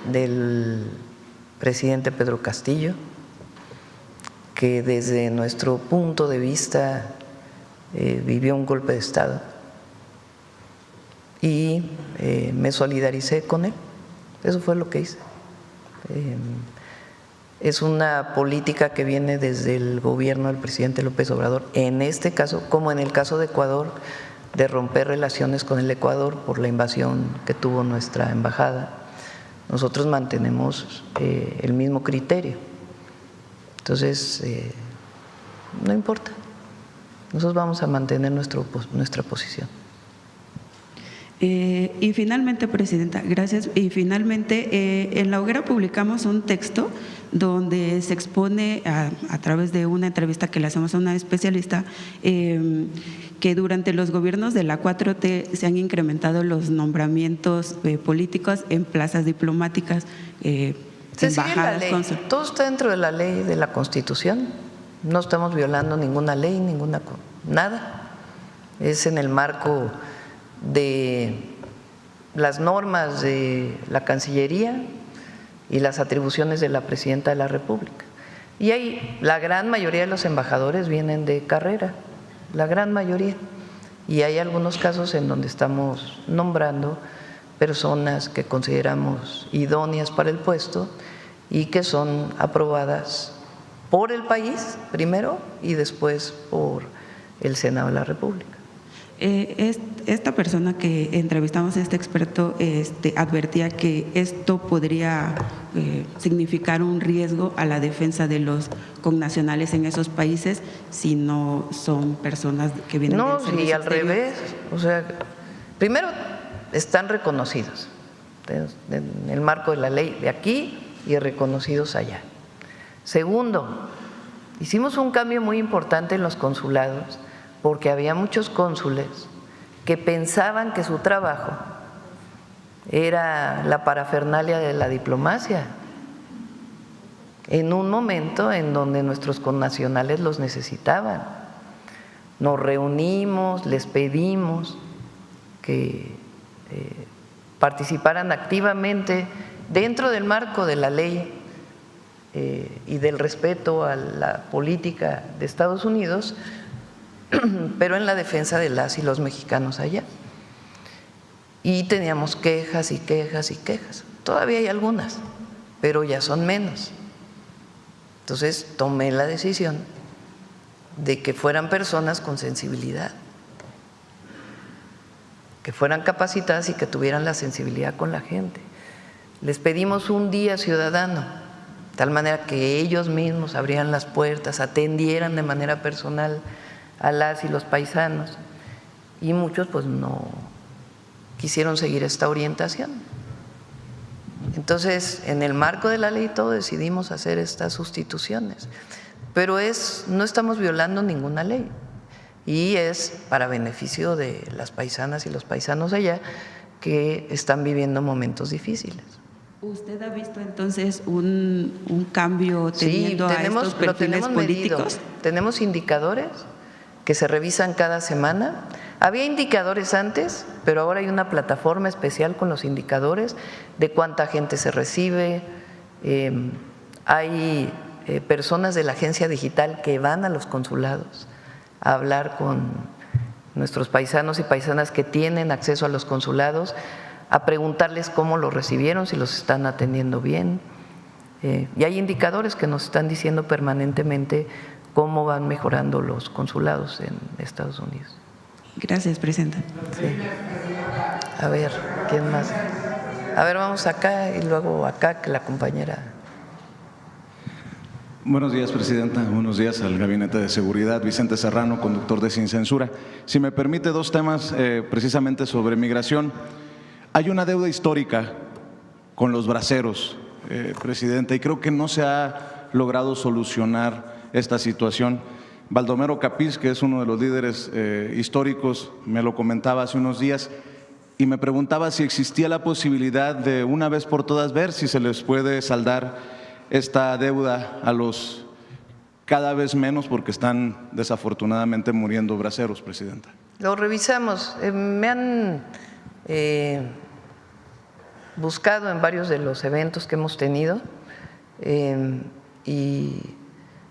del presidente Pedro Castillo, que desde nuestro punto de vista vivió un golpe de Estado y me solidaricé con él. Eso fue lo que hice. Es una política que viene desde el gobierno del presidente López Obrador, en este caso, como en el caso de Ecuador, de romper relaciones con el Ecuador por la invasión que tuvo nuestra embajada. Nosotros mantenemos el mismo criterio. Entonces, no importa. Nosotros vamos a mantener nuestra posición. Y finalmente, Presidenta, gracias. Y finalmente, en La Hoguera publicamos un texto donde se expone a través de una entrevista que le hacemos a una especialista que durante los gobiernos de la 4T se han incrementado los nombramientos políticos en plazas diplomáticas. Se sigue la ley, todo está dentro de la ley, de la Constitución, no estamos violando ninguna ley, nada, es en el marco de las normas de la Cancillería y las atribuciones de la Presidenta de la República. Y ahí la gran mayoría de los embajadores vienen de carrera, la gran mayoría, y hay algunos casos en donde estamos nombrando personas que consideramos idóneas para el puesto y que son aprobadas por el país primero y después por el Senado de la República. Esta persona que entrevistamos, este experto, advertía que esto podría significar un riesgo a la defensa de los connacionales en esos países si no son personas que vienen del servicio sí, al exterior. revés. O sea, primero están reconocidos en el marco de la ley de aquí y reconocidos allá. Segundo, hicimos un cambio muy importante en los consulados porque había muchos cónsules que pensaban que su trabajo era la parafernalia de la diplomacia, en un momento en donde nuestros connacionales los necesitaban. Nos reunimos, les pedimos que participaran activamente dentro del marco de la ley y del respeto a la política de Estados Unidos, pero en la defensa de las y los mexicanos allá. Y teníamos quejas y quejas y quejas. Todavía hay algunas, pero ya son menos. Entonces tomé la decisión de que fueran personas con sensibilidad, que fueran capacitadas y que tuvieran la sensibilidad con la gente. Les pedimos un día ciudadano, de tal manera que ellos mismos abrieran las puertas, atendieran de manera personal a las y los paisanos, y muchos pues no quisieron seguir esta orientación. Entonces, en el marco de la ley todo decidimos hacer estas sustituciones, pero no estamos violando ninguna ley y es para beneficio de las paisanas y los paisanos allá que están viviendo momentos difíciles. ¿Usted ha visto entonces un cambio teniendo a estos perfiles políticos? Tenemos indicadores que se revisan cada semana. Había indicadores antes, pero ahora hay una plataforma especial con los indicadores de cuánta gente se recibe. Hay personas de la agencia digital que van a los consulados a hablar con nuestros paisanos y paisanas que tienen acceso a los consulados, a preguntarles cómo los recibieron, si los están atendiendo bien. Y hay indicadores que nos están diciendo permanentemente cómo van mejorando los consulados en Estados Unidos. Gracias, Presidenta. Sí. A ver, ¿quién más? A ver, vamos acá y luego acá, que la compañera. Buenos días, Presidenta. Buenos días al Gabinete de Seguridad. Vicente Serrano, conductor de Sin Censura. Si me permite, dos temas precisamente sobre migración. Hay una deuda histórica con los braceros, Presidenta, y creo que no se ha logrado solucionar esta situación. Baldomero Capiz, que es uno de los líderes históricos, me lo comentaba hace unos días y me preguntaba si existía la posibilidad de una vez por todas ver si se les puede saldar esta deuda a los cada vez menos, porque están desafortunadamente muriendo braceros, Presidenta. Lo revisamos. Me han buscado en varios de los eventos que hemos tenido y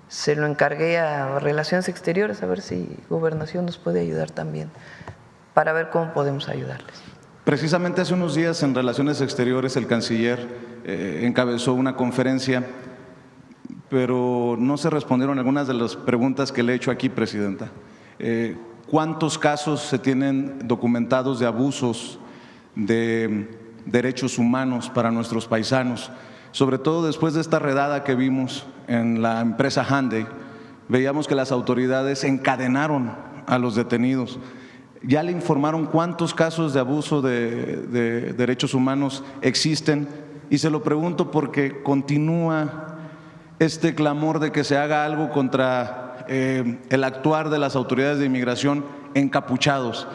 se lo encargué a Relaciones Exteriores, a ver si Gobernación nos puede ayudar también, para ver cómo podemos ayudarles. Precisamente hace unos días en Relaciones Exteriores el canciller encabezó una conferencia, pero no se respondieron algunas de las preguntas que le he hecho aquí, Presidenta. ¿Cuántos casos se tienen documentados de abusos de derechos humanos para nuestros paisanos? Sobre todo después de esta redada que vimos en la empresa Hyundai, veíamos que las autoridades encadenaron a los detenidos. ¿Ya le informaron cuántos casos de abuso de derechos humanos existen? Y se lo pregunto porque continúa este clamor de que se haga algo contra el actuar de las autoridades de inmigración encapuchados.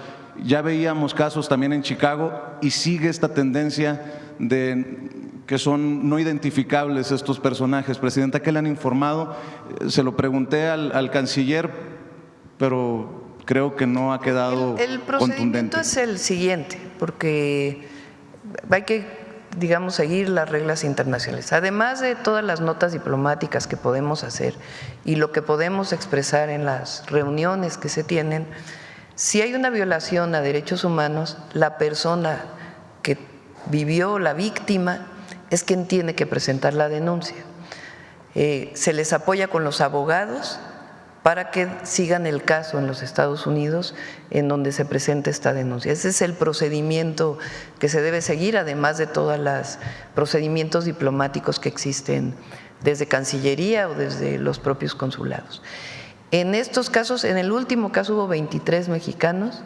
Ya veíamos casos también en Chicago y sigue esta tendencia de que son no identificables estos personajes. Presidenta, ¿qué le han informado? Se lo pregunté al canciller, pero creo que no ha quedado El procedimiento contundente. es el siguiente, porque hay que, digamos, seguir las reglas internacionales. Además de todas las notas diplomáticas que podemos hacer y lo que podemos expresar en las reuniones que se tienen, si hay una violación a derechos humanos, la persona que vivió, la víctima, es quien tiene que presentar la denuncia. Se les apoya con los abogados para que sigan el caso en los Estados Unidos en donde se presenta esta denuncia. Ese es el procedimiento que se debe seguir, además de todos los procedimientos diplomáticos que existen desde Cancillería o desde los propios consulados. En estos casos, en el último caso hubo 23 mexicanos,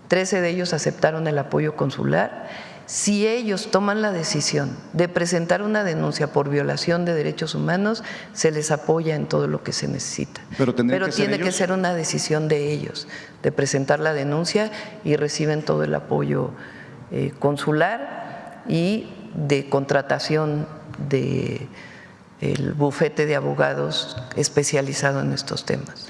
13 de ellos aceptaron el apoyo consular. Si ellos toman la decisión de presentar una denuncia por violación de derechos humanos, se les apoya en todo lo que se necesita. Pero tiene que ser una decisión de ellos, de presentar la denuncia, y reciben todo el apoyo consular y de contratación del bufete de abogados especializado en estos temas.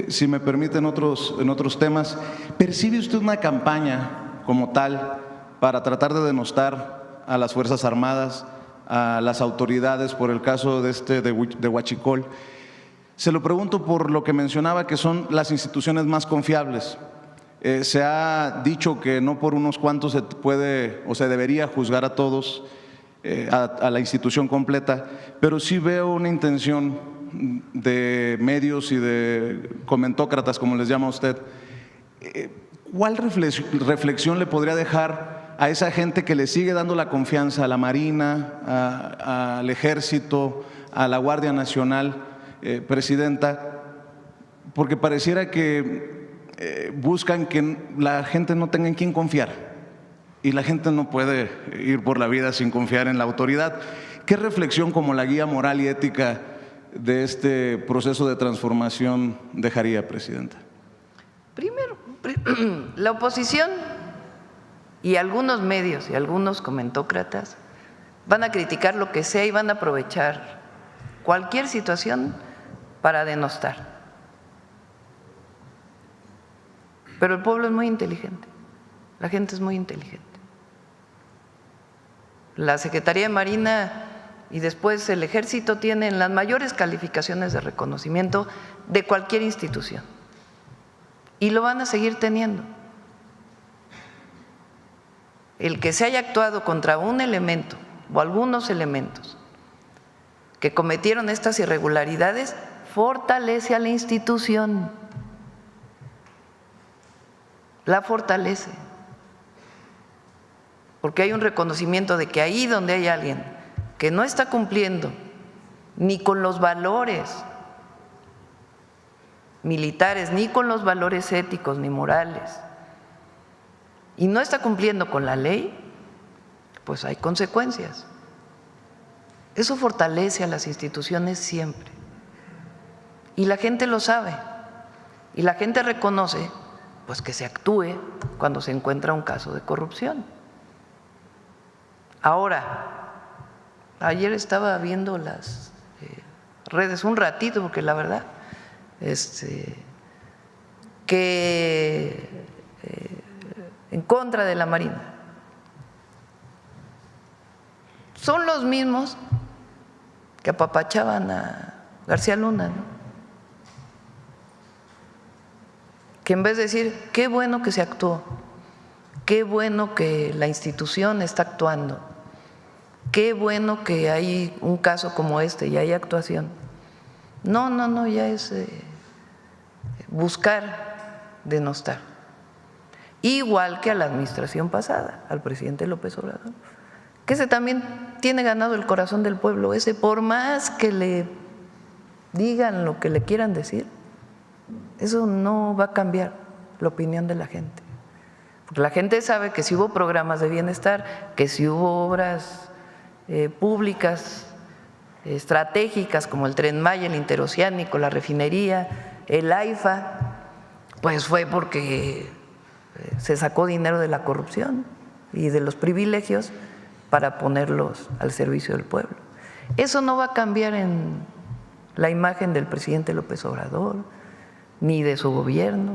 Si me permiten en otros temas, ¿percibe usted una campaña como tal para tratar de denostar a las Fuerzas Armadas, a las autoridades por el caso de Huachicol? Se lo pregunto por lo que mencionaba, que son las instituciones más confiables. Se ha dicho que no por unos cuantos se puede o se debería juzgar a todos, a la institución completa, pero sí veo una intención de medios y de comentócratas, como les llama usted. ¿Cuál reflexión le podría dejar a esa gente que le sigue dando la confianza a la Marina, al Ejército, a la Guardia Nacional, Presidenta? Porque pareciera que buscan que la gente no tenga en quién confiar, y la gente no puede ir por la vida sin confiar en la autoridad. ¿Qué reflexión como la guía moral y ética de este proceso de transformación dejaría, Presidenta? Primero, la oposición y algunos medios y algunos comentócratas van a criticar lo que sea y van a aprovechar cualquier situación para denostar. Pero el pueblo es muy inteligente, la gente es muy inteligente. La Secretaría de Marina y después el Ejército tienen las mayores calificaciones de reconocimiento de cualquier institución y lo van a seguir teniendo. El que se haya actuado contra un elemento o algunos elementos que cometieron estas irregularidades fortalece a la institución, la fortalece, porque hay un reconocimiento de que ahí donde hay alguien que no está cumpliendo ni con los valores militares, ni con los valores éticos ni morales, y no está cumpliendo con la ley, pues hay consecuencias. Eso fortalece a las instituciones siempre. Y la gente lo sabe. Y la gente reconoce pues que se actúe cuando se encuentra un caso de corrupción. Ahora, ayer estaba viendo las redes un ratito, porque la verdad, que en contra de la Marina son los mismos que apapachaban a García Luna, ¿no? Que en vez de decir qué bueno que se actuó, qué bueno que la institución está actuando, qué bueno que hay un caso como este y hay actuación, no, ya es buscar denostar. Igual que a la administración pasada, al presidente López Obrador, que ese también tiene ganado el corazón del pueblo. Ese, por más que le digan lo que le quieran decir, eso no va a cambiar la opinión de la gente. Porque la gente sabe que si hubo programas de bienestar, que si hubo obras públicas estratégicas como el Tren Maya, el Interoceánico, la refinería, el AIFA, pues fue porque se sacó dinero de la corrupción y de los privilegios para ponerlos al servicio del pueblo. Eso no va a cambiar en la imagen del presidente López Obrador, ni de su gobierno,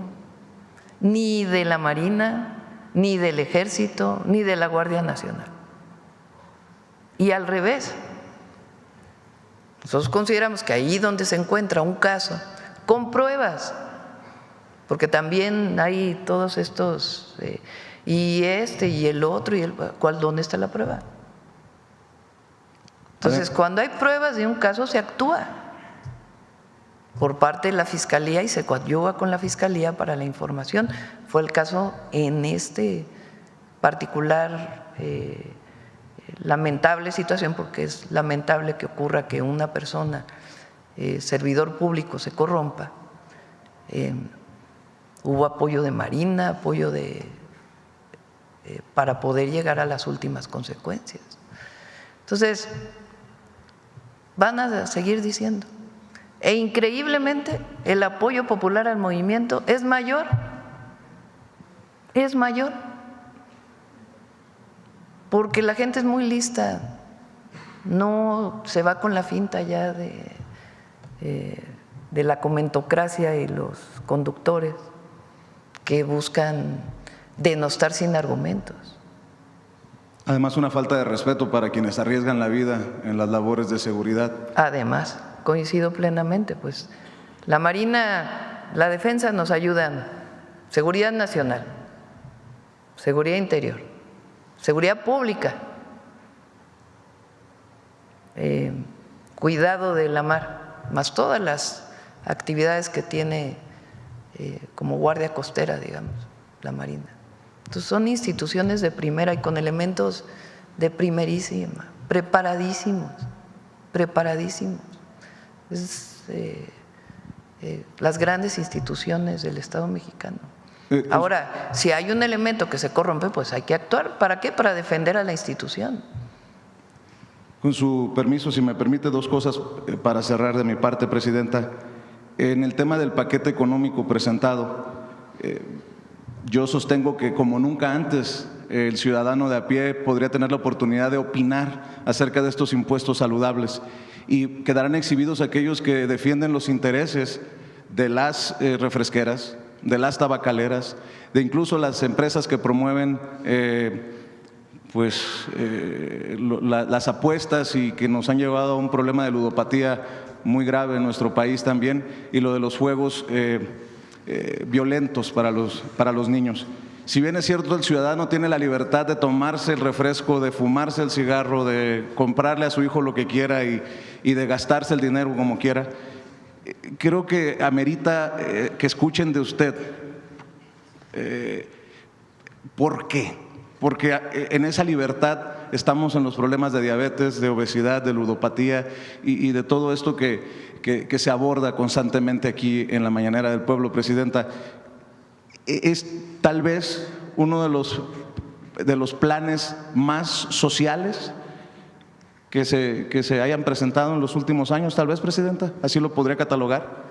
ni de la Marina, ni del Ejército, ni de la Guardia Nacional. Y al revés, nosotros consideramos que ahí donde se encuentra un caso con pruebas, porque también hay todos estos, y el otro, y ¿dónde está la prueba? Entonces, cuando hay pruebas de un caso, se actúa. por parte de la Fiscalía y se coadyuva con la Fiscalía para la información. Fue el caso en este particular lamentable situación, porque es lamentable que ocurra que una persona, servidor público, se corrompa. Hubo apoyo de Marina, apoyo para poder llegar a las últimas consecuencias. Entonces, van a seguir diciendo. E increíblemente, el apoyo popular al movimiento es mayor. Es mayor. Porque la gente es muy lista. No se va con la finta ya de la comentocracia y los conductores que buscan denostar sin argumentos. Además, una falta de respeto para quienes arriesgan la vida en las labores de seguridad. Además, coincido plenamente, pues la Marina, la Defensa nos ayudan, seguridad nacional, seguridad interior, seguridad pública, cuidado de la mar, más todas las actividades que tiene como guardia costera, digamos, la Marina. Entonces son instituciones de primera y con elementos de primerísima, preparadísimos, preparadísimos. Es, las grandes instituciones del Estado mexicano. Ahora, si hay un elemento que se corrompe, pues hay que actuar. ¿Para qué? Para defender a la institución. Con su permiso, si me permite, dos cosas para cerrar de mi parte, Presidenta. En el tema del paquete económico presentado, yo sostengo que como nunca antes el ciudadano de a pie podría tener la oportunidad de opinar acerca de estos impuestos saludables y quedarán exhibidos aquellos que defienden los intereses de las refresqueras, de las tabacaleras, de incluso las empresas que promueven las apuestas y que nos han llevado a un problema de ludopatía muy grave en nuestro país también, y lo de los juegos violentos para los niños. Si bien es cierto, el ciudadano tiene la libertad de tomarse el refresco, de fumarse el cigarro, de comprarle a su hijo lo que quiera y de gastarse el dinero como quiera, creo que amerita que escuchen de usted ¿por qué? Porque en esa libertad estamos en los problemas de diabetes, de obesidad, de ludopatía y de todo esto que se aborda constantemente aquí en la Mañanera del Pueblo, Presidenta. Es tal vez uno de los planes más sociales que se hayan presentado en los últimos años, tal vez, Presidenta, así lo podría catalogar.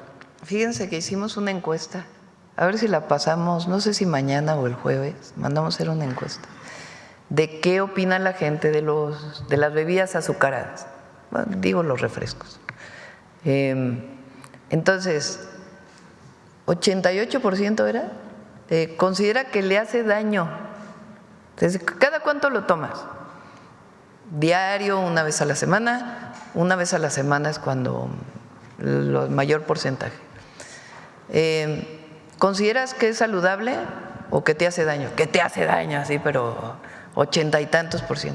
Fíjense que hicimos una encuesta, a ver si la pasamos, no sé si mañana o el jueves, mandamos a hacer una encuesta de qué opina la gente de las bebidas azucaradas, bueno, digo los refrescos. Entonces, 88% era, considera que le hace daño. Entonces, ¿cada cuánto lo tomas? Diario, una vez a la semana. Una vez a la semana es cuando el mayor porcentaje. ¿Consideras que es saludable o que te hace daño? Que te hace daño, sí, pero 80 y tantos %.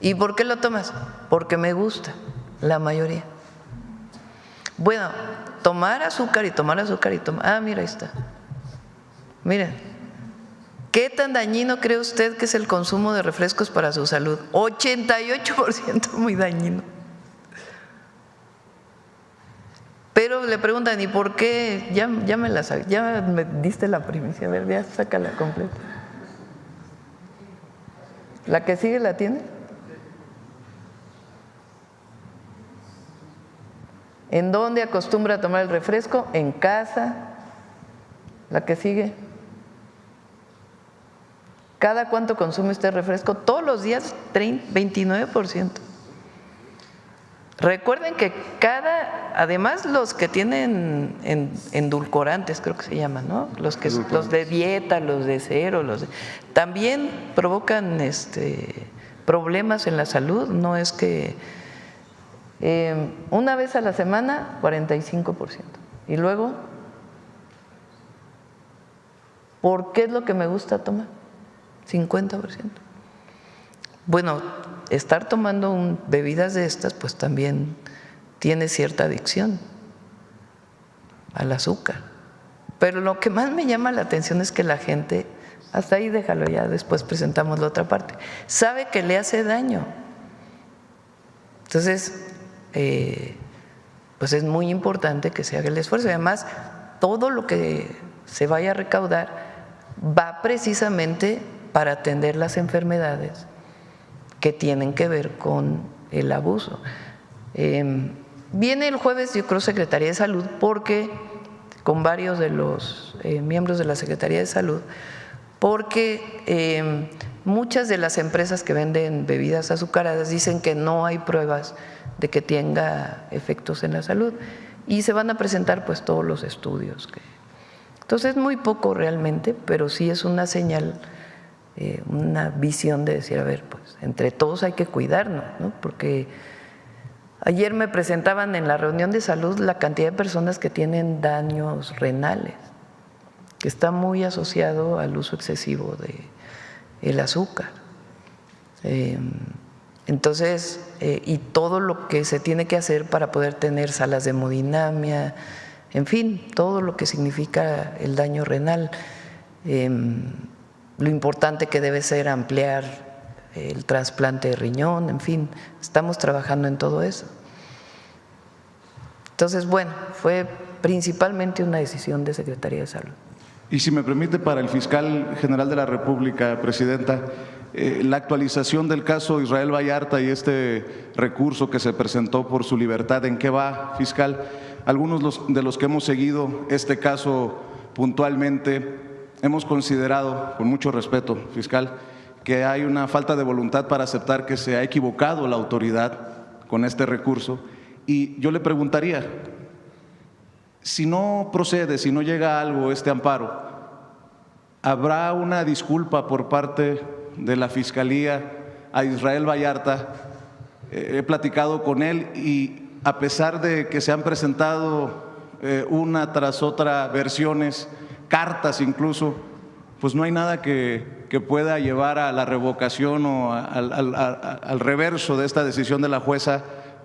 ¿Y por qué lo tomas? Porque me gusta, la mayoría. Bueno, tomar azúcar y tomar azúcar y tomar… Ah, mira, ahí está. Miren, ¿qué tan dañino cree usted que es el consumo de refrescos para su salud? 88% muy dañino. Pero le preguntan, ¿y por qué? Ya me diste la primicia, a ver, ya sácala completa. ¿La que sigue la tiene? ¿En dónde acostumbra a tomar el refresco? En casa. La que sigue. ¿Cada cuánto consume usted refresco? Todos los días, 29%. Recuerden que además los que tienen endulcorantes, creo que se llaman, ¿no? Los de dieta, los de cero, también provocan problemas en la salud. No es que una vez a la semana, 45%. Y luego, ¿por qué es lo que me gusta tomar? 50%. Bueno, estar tomando bebidas de estas, pues también tiene cierta adicción. al azúcar. Pero lo que más me llama la atención es que la gente, hasta ahí déjalo ya, después presentamos la otra parte, sabe que le hace daño. Entonces, pues es muy importante que se haga el esfuerzo. Además, todo lo que se vaya a recaudar va precisamente para atender las enfermedades que tienen que ver con el abuso. Viene el jueves, yo creo, Secretaría de Salud, porque con varios de los miembros de la Secretaría de Salud, porque muchas de las empresas que venden bebidas azucaradas dicen que no hay pruebas de que tenga efectos en la salud y se van a presentar pues todos los estudios. Entonces es muy poco realmente, pero sí es una señal, una visión de decir, a ver, pues entre todos hay que cuidarnos, ¿no? Porque ayer me presentaban en la reunión de salud la cantidad de personas que tienen daños renales, que está muy asociado al uso excesivo del azúcar. Entonces, y todo lo que se tiene que hacer para poder tener salas de hemodinamia, en fin, todo lo que significa el daño renal. Lo importante que debe ser ampliar el trasplante de riñón, en fin, estamos trabajando en todo eso. Entonces, bueno, fue principalmente una decisión de Secretaría de Salud. Y si me permite, para el fiscal general de la República, Presidenta, la actualización del caso Israel Vallarta y este recurso que se presentó por su libertad, ¿en qué va, fiscal? Algunos de los que hemos seguido este caso puntualmente hemos considerado, con mucho respeto, fiscal, que hay una falta de voluntad para aceptar que se ha equivocado la autoridad con este recurso. Y yo le preguntaría, si no procede, si no llega a algo este amparo, ¿habrá una disculpa por parte de la Fiscalía a Israel Vallarta? He platicado con él y a pesar de que se han presentado una tras otra versiones, cartas incluso, pues no hay nada que pueda llevar a la revocación o al reverso de esta decisión de la jueza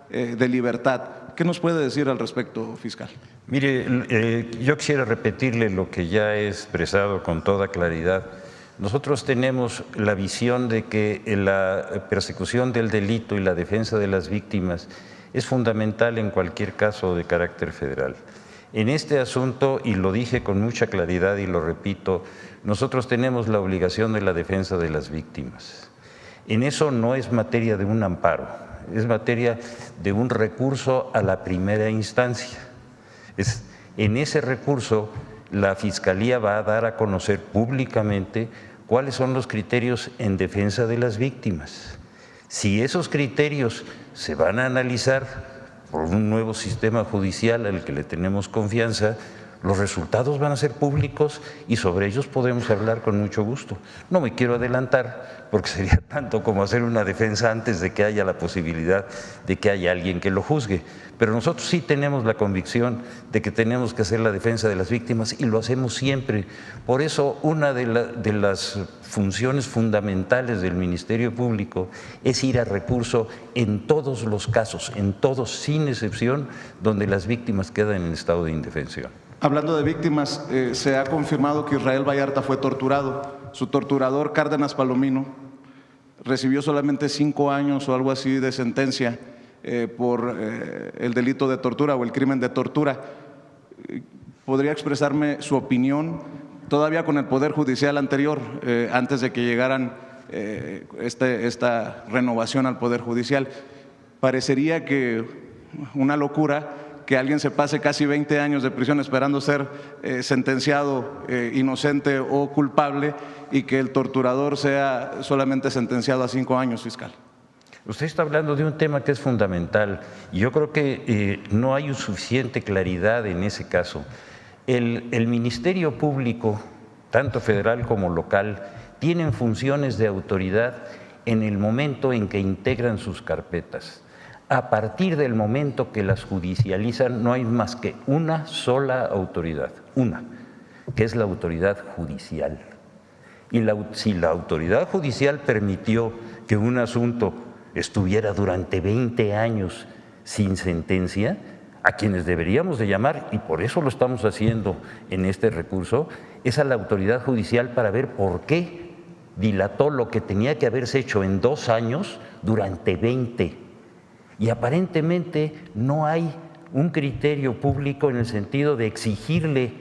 de libertad. ¿Qué nos puede decir al respecto, fiscal? Mire, yo quisiera repetirle lo que ya he expresado con toda claridad. Nosotros tenemos la visión de que la persecución del delito y la defensa de las víctimas es fundamental en cualquier caso de carácter federal. En este asunto, y lo dije con mucha claridad y lo repito, nosotros tenemos la obligación de la defensa de las víctimas. En eso no es materia de un amparo, es materia de un recurso a la primera instancia. En ese recurso, la Fiscalía va a dar a conocer públicamente cuáles son los criterios en defensa de las víctimas. Si esos criterios se van a analizar por un nuevo sistema judicial al que le tenemos confianza, los resultados van a ser públicos y sobre ellos podemos hablar con mucho gusto. No me quiero adelantar porque sería tanto como hacer una defensa antes de que haya la posibilidad de que haya alguien que lo juzgue. Pero nosotros sí tenemos la convicción de que tenemos que hacer la defensa de las víctimas y lo hacemos siempre. Por eso una de las funciones fundamentales del Ministerio Público es ir a recurso en todos los casos, en todos sin excepción, donde las víctimas quedan en estado de indefensión. Hablando de víctimas, se ha confirmado que Israel Vallarta fue torturado. Su torturador, Cárdenas Palomino, recibió solamente 5 años o algo así de sentencia por el delito de tortura o el crimen de tortura. ¿Podría expresarme su opinión todavía con el Poder Judicial anterior, antes de que llegaran esta renovación al Poder Judicial? Parecería que una locura que alguien se pase casi 20 años de prisión esperando ser sentenciado inocente o culpable y que el torturador sea solamente sentenciado a 5 años, fiscal. Usted está hablando de un tema que es fundamental y yo creo que no hay suficiente claridad en ese caso. El Ministerio Público, tanto federal como local, tienen funciones de autoridad en el momento en que integran sus carpetas. A partir del momento que las judicializan, no hay más que una sola autoridad, una, que es la autoridad judicial. Y si la autoridad judicial permitió que un asunto estuviera durante 20 años sin sentencia, A quienes deberíamos de llamar, y por eso lo estamos haciendo en este recurso, es a la autoridad judicial para ver por qué dilató lo que tenía que haberse hecho en 2 años durante 20. Y aparentemente no hay un criterio público en el sentido de exigirle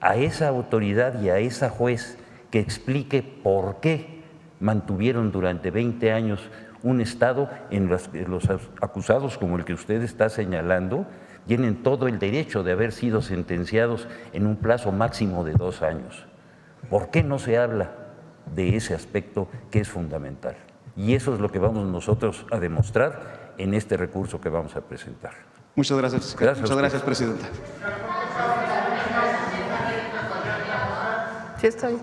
a esa autoridad y a esa juez que explique por qué mantuvieron durante 20 años un Estado en los acusados como el que usted está señalando tienen todo el derecho de haber sido sentenciados en un plazo máximo de 2 años. ¿Por qué no se habla de ese aspecto que es fundamental? Y eso es lo que vamos nosotros a demostrar en este recurso que vamos a presentar. Muchas gracias. Muchas gracias, Presidenta. Sí, estoy.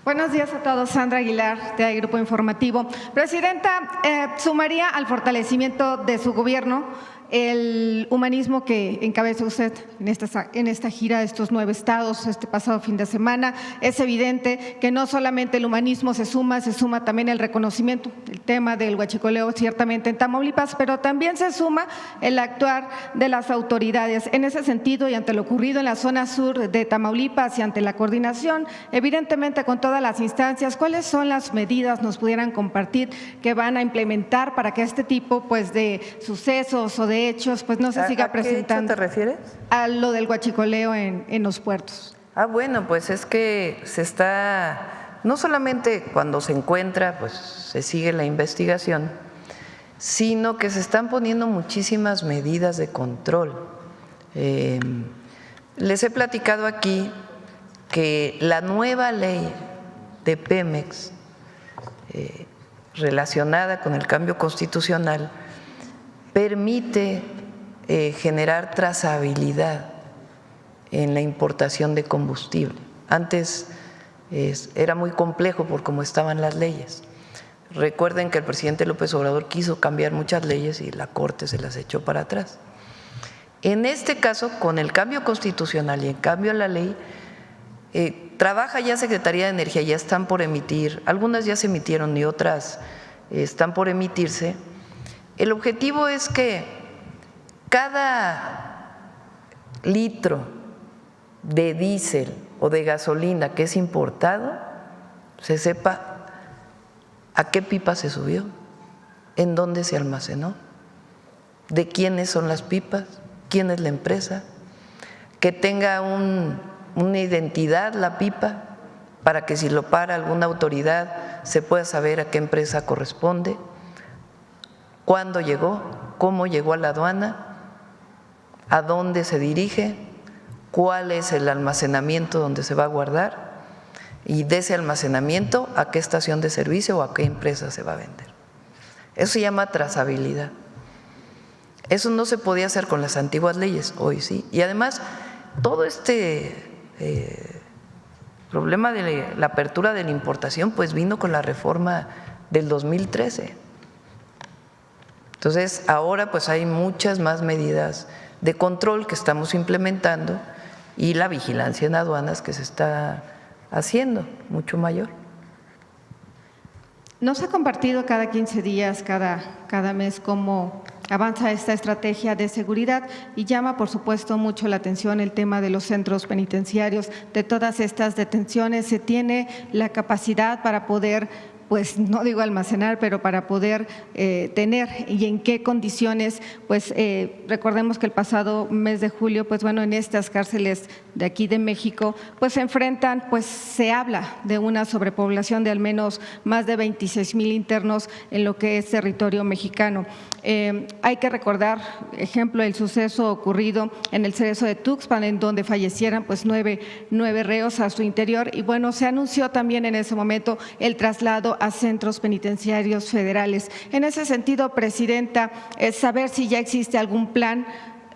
Buenos días a todos. Sandra Aguilar, de Grupo Informativo. Presidenta, sumaría al fortalecimiento de su gobierno el humanismo que encabeza usted en esta gira de estos 9 estados este pasado fin de semana. Es evidente que no solamente el humanismo se suma también el reconocimiento, el tema del huachicoleo ciertamente en Tamaulipas, pero también se suma el actuar de las autoridades. En ese sentido y ante lo ocurrido en la zona sur de Tamaulipas y ante la coordinación, evidentemente con todas las instancias, ¿cuáles son las medidas nos pudieran compartir que van a implementar para que este tipo de sucesos o de hechos pues no se siga presentando? ¿A qué hecho te refieres? A lo del huachicoleo en los puertos. Bueno, pues es que se está, no solamente cuando se encuentra, pues se sigue la investigación, sino que se están poniendo muchísimas medidas de control. Les he platicado aquí que la nueva ley de Pemex relacionada con el cambio constitucional permite generar trazabilidad en la importación de combustible. Antes era muy complejo por cómo estaban las leyes. Recuerden que el presidente López Obrador quiso cambiar muchas leyes y la Corte se las echó para atrás. En este caso, con el cambio constitucional y en cambio la ley, trabaja ya Secretaría de Energía, ya están por emitir, algunas ya se emitieron y otras están por emitirse. El objetivo es que cada litro de diésel o de gasolina que es importado se sepa a qué pipa se subió, en dónde se almacenó, de quiénes son las pipas, quién es la empresa, que tenga una identidad la pipa para que si lo para alguna autoridad se pueda saber a qué empresa corresponde, cuándo llegó, cómo llegó a la aduana, a dónde se dirige, cuál es el almacenamiento donde se va a guardar y de ese almacenamiento a qué estación de servicio o a qué empresa se va a vender. Eso se llama trazabilidad. Eso no se podía hacer con las antiguas leyes, hoy sí. Y además, todo este problema de la apertura de la importación pues vino con la reforma del 2013. Entonces, ahora pues hay muchas más medidas de control que estamos implementando y la vigilancia en aduanas que se está haciendo mucho mayor. Nos ha compartido cada 15 días, cada mes, cómo avanza esta estrategia de seguridad y llama, por supuesto, mucho la atención el tema de los centros penitenciarios. De todas estas detenciones, ¿se tiene la capacidad para poder, pues no digo almacenar, pero para poder tener y en qué condiciones? Pues recordemos que el pasado mes de julio, pues bueno, en estas cárceles de aquí de México, pues se enfrentan, pues se habla de una sobrepoblación de al menos más de 26,000 internos en lo que es territorio mexicano. Hay que recordar, ejemplo, el suceso ocurrido en el Cerezo de Tuxpan, en donde fallecieran pues nueve reos a su interior, y bueno, se anunció también en ese momento el traslado a centros penitenciarios federales. En ese sentido, Presidenta, es saber si ya existe algún plan,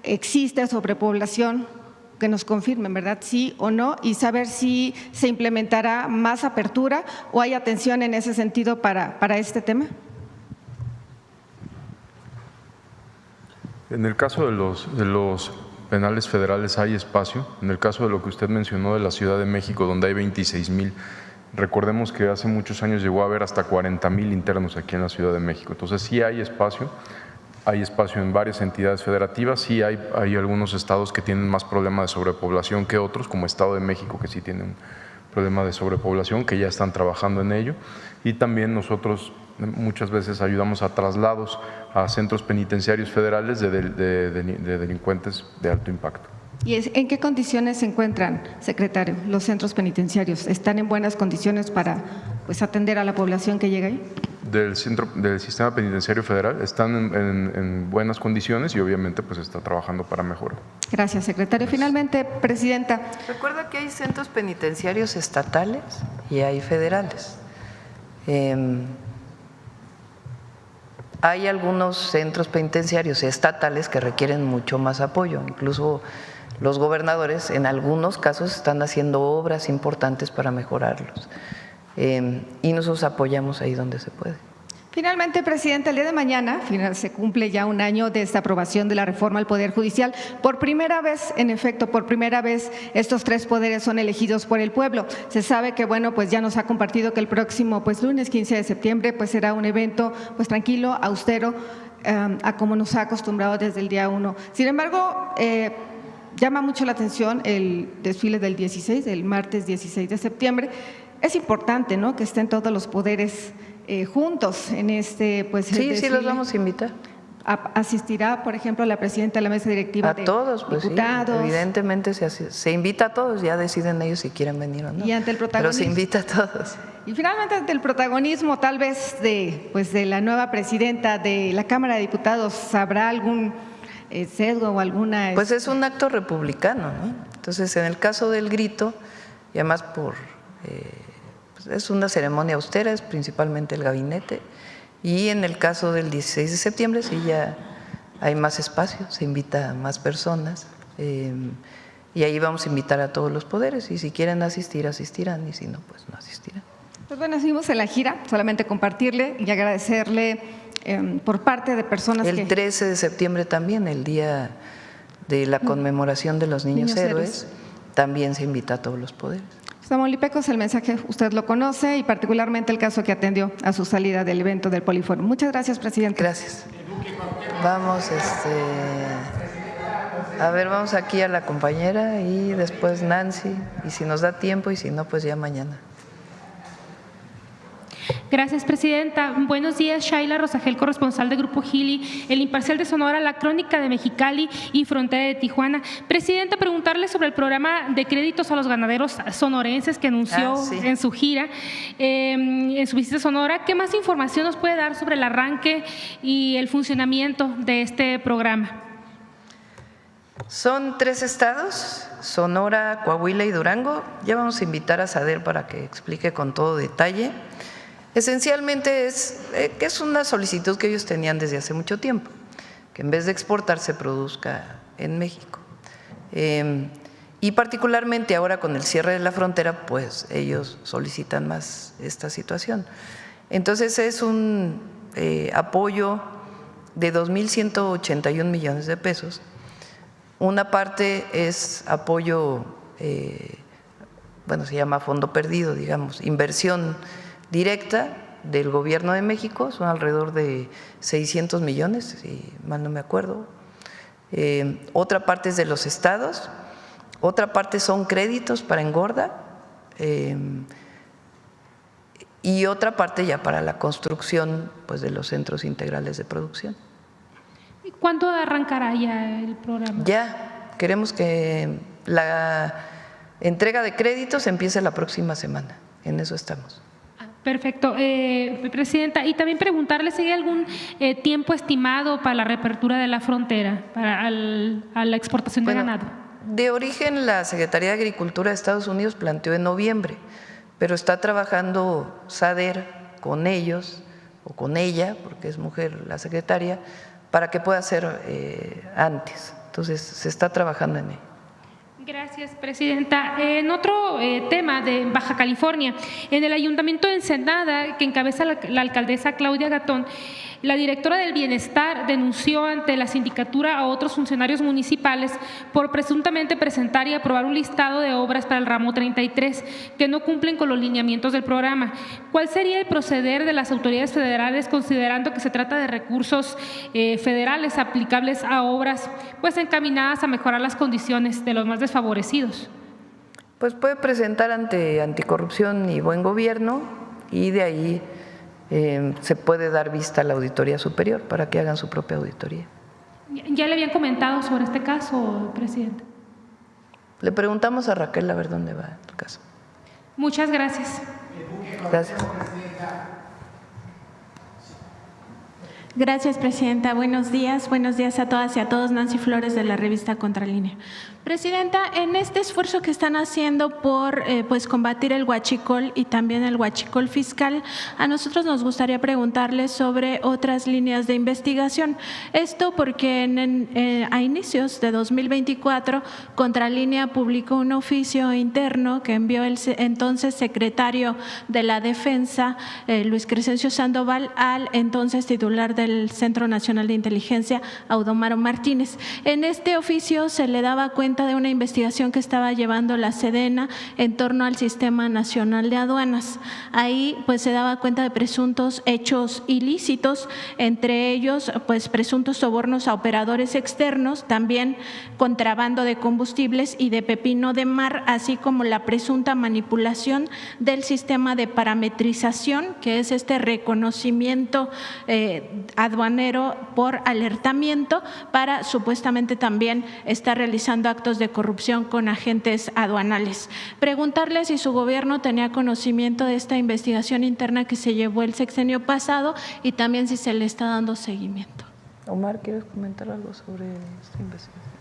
existe sobrepoblación, que nos confirmen, ¿verdad? Sí o no, y saber si se implementará más apertura o hay atención en ese sentido para este tema. En el caso de los penales federales hay espacio. En el caso de lo que usted mencionó de la Ciudad de México, donde hay 26,000, recordemos que hace muchos años llegó a haber hasta 40,000 internos aquí en la Ciudad de México. Entonces sí hay espacio. hay espacio en varias entidades federativas. Sí hay algunos estados que tienen más problema de sobrepoblación que otros, como Estado de México, que sí tiene un problema de sobrepoblación, que ya están trabajando en ello. Y también nosotros muchas veces ayudamos a traslados a centros penitenciarios federales de delincuentes de alto impacto. ¿Y en qué condiciones se encuentran, secretario, los centros penitenciarios? ¿Están en buenas condiciones para atender a la población que llega ahí? Del sistema penitenciario federal están en buenas condiciones y obviamente pues está trabajando para mejorar. Gracias, secretario. Finalmente, presidenta. Recuerda que hay centros penitenciarios estatales y hay federales. Hay algunos centros penitenciarios estatales que requieren mucho más apoyo, incluso los gobernadores en algunos casos están haciendo obras importantes para mejorarlos. Y nosotros apoyamos ahí donde se puede. Finalmente, presidenta, el día de mañana se cumple ya un año de esta aprobación de la reforma al Poder Judicial. Por primera vez, en efecto, por primera vez estos 3 poderes son elegidos por el pueblo. Se sabe que, bueno, pues ya nos ha compartido que el próximo lunes 15 de septiembre será un evento tranquilo, austero, a como nos ha acostumbrado desde el día 1. Sin embargo, llama mucho la atención el desfile del martes 16 de septiembre. Es importante, ¿no?, que estén todos los poderes juntos en este desfile. Sí, los vamos a invitar. ¿Asistirá, por ejemplo, la presidenta de la mesa directiva de todos, diputados? Sí, evidentemente se invita a todos, ya deciden ellos si quieren venir o no. Y ante el protagonismo. Pero se invita a todos. Y finalmente, ante el protagonismo tal vez de la nueva presidenta de la Cámara de Diputados, ¿habrá algún sesgo o alguna? Pues es un acto republicano, ¿no? Entonces, en el caso del grito, y además es una ceremonia austera, es principalmente el gabinete, y en el caso del 16 de septiembre sí ya hay más espacio, se invita a más personas, y ahí vamos a invitar a todos los poderes, y si quieren asistir, asistirán, y si no, pues no asistirán. Pues bueno, seguimos en la gira, solamente compartirle y agradecerle por parte de personas el 13 de septiembre también, el día de la conmemoración de los niños héroes, también se invita a todos los poderes. Tamaulipecos, el mensaje usted lo conoce y particularmente el caso que atendió a su salida del evento del Poliforo. Muchas gracias, presidente. Gracias. Vamos, vamos aquí a la compañera y después Nancy, y si nos da tiempo y si no, pues ya mañana. Gracias, presidenta. Buenos días, Shaila Rosagel, corresponsal de Grupo Gili, El Imparcial de Sonora, La Crónica de Mexicali y Frontera de Tijuana. Presidenta, preguntarle sobre el programa de créditos a los ganaderos sonorenses que anunció en su gira, en su visita a Sonora. ¿Qué más información nos puede dar sobre el arranque y el funcionamiento de este programa? Son 3 estados, Sonora, Coahuila y Durango. Ya vamos a invitar a Sader para que explique con todo detalle. Esencialmente es una solicitud que ellos tenían desde hace mucho tiempo, que en vez de exportar se produzca en México. Y particularmente ahora con el cierre de la frontera, pues ellos solicitan más esta situación. Entonces es un apoyo de 2.181 millones de pesos. Una parte es apoyo, se llama fondo perdido, digamos, inversión directa del Gobierno de México, son alrededor de 600 millones, si mal no me acuerdo. Otra parte es de los estados, otra parte son créditos para engorda y otra parte ya para la construcción de los centros integrales de producción. ¿Cuándo arrancará ya el programa? Ya, queremos que la entrega de créditos empiece la próxima semana, en eso estamos. Perfecto. Presidenta, y también preguntarle si hay algún tiempo estimado para la reapertura de la frontera, a la exportación de ganado. De origen, la Secretaría de Agricultura de Estados Unidos planteó en noviembre, pero está trabajando Sader con ellos, o con ella, porque es mujer la secretaria, para que pueda ser antes. Entonces, se está trabajando en ello. Gracias, presidenta. En otro tema de Baja California, en el Ayuntamiento de Ensenada, que encabeza la alcaldesa Claudia Gatón, la directora del Bienestar denunció ante la sindicatura a otros funcionarios municipales por presuntamente presentar y aprobar un listado de obras para el ramo 33 que no cumplen con los lineamientos del programa. ¿Cuál sería el proceder de las autoridades federales considerando que se trata de recursos federales aplicables a obras pues encaminadas a mejorar las condiciones de los más desfavorecidos? Pues puede presentar ante Anticorrupción y Buen Gobierno y de ahí se puede dar vista a la Auditoría Superior para que hagan su propia auditoría. ¿Ya le habían comentado sobre este caso, presidente? Le preguntamos a Raquel a ver dónde va el caso. Muchas gracias. Gracias. Gracias, presidenta. Buenos días a todas y a todos. Nancy Flores, de la revista Contralínea. Presidenta, en este esfuerzo que están haciendo por pues combatir el huachicol y también el huachicol fiscal, a nosotros nos gustaría preguntarles sobre otras líneas de investigación. Esto porque a inicios de 2024, Contralínea publicó un oficio interno que envió el entonces secretario de la Defensa, Luis Crescencio Sandoval, al entonces titular del Centro Nacional de Inteligencia, Audomaro Martínez. En este oficio se le daba cuenta de una investigación que estaba llevando la Sedena en torno al Sistema Nacional de Aduanas. Ahí pues se daba cuenta de presuntos hechos ilícitos, entre ellos pues presuntos sobornos a operadores externos, también contrabando de combustibles y de pepino de mar, así como la presunta manipulación del sistema de parametrización, que es este reconocimiento aduanero por alertamiento para supuestamente también estar realizando actos de corrupción con agentes aduanales. Preguntarle si su gobierno tenía conocimiento de esta investigación interna que se llevó el sexenio pasado y también si se le está dando seguimiento. Omar, ¿quieres comentar algo sobre esta investigación?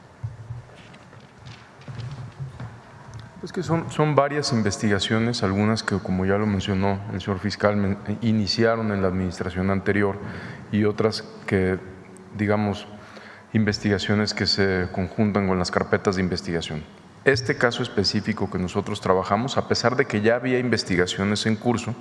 Es que son varias investigaciones, algunas que, como ya lo mencionó el señor fiscal, iniciaron en la administración anterior y otras que, digamos, investigaciones que se conjuntan con las carpetas de investigación. Este caso específico que nosotros trabajamos, a pesar de que ya había investigaciones en curso,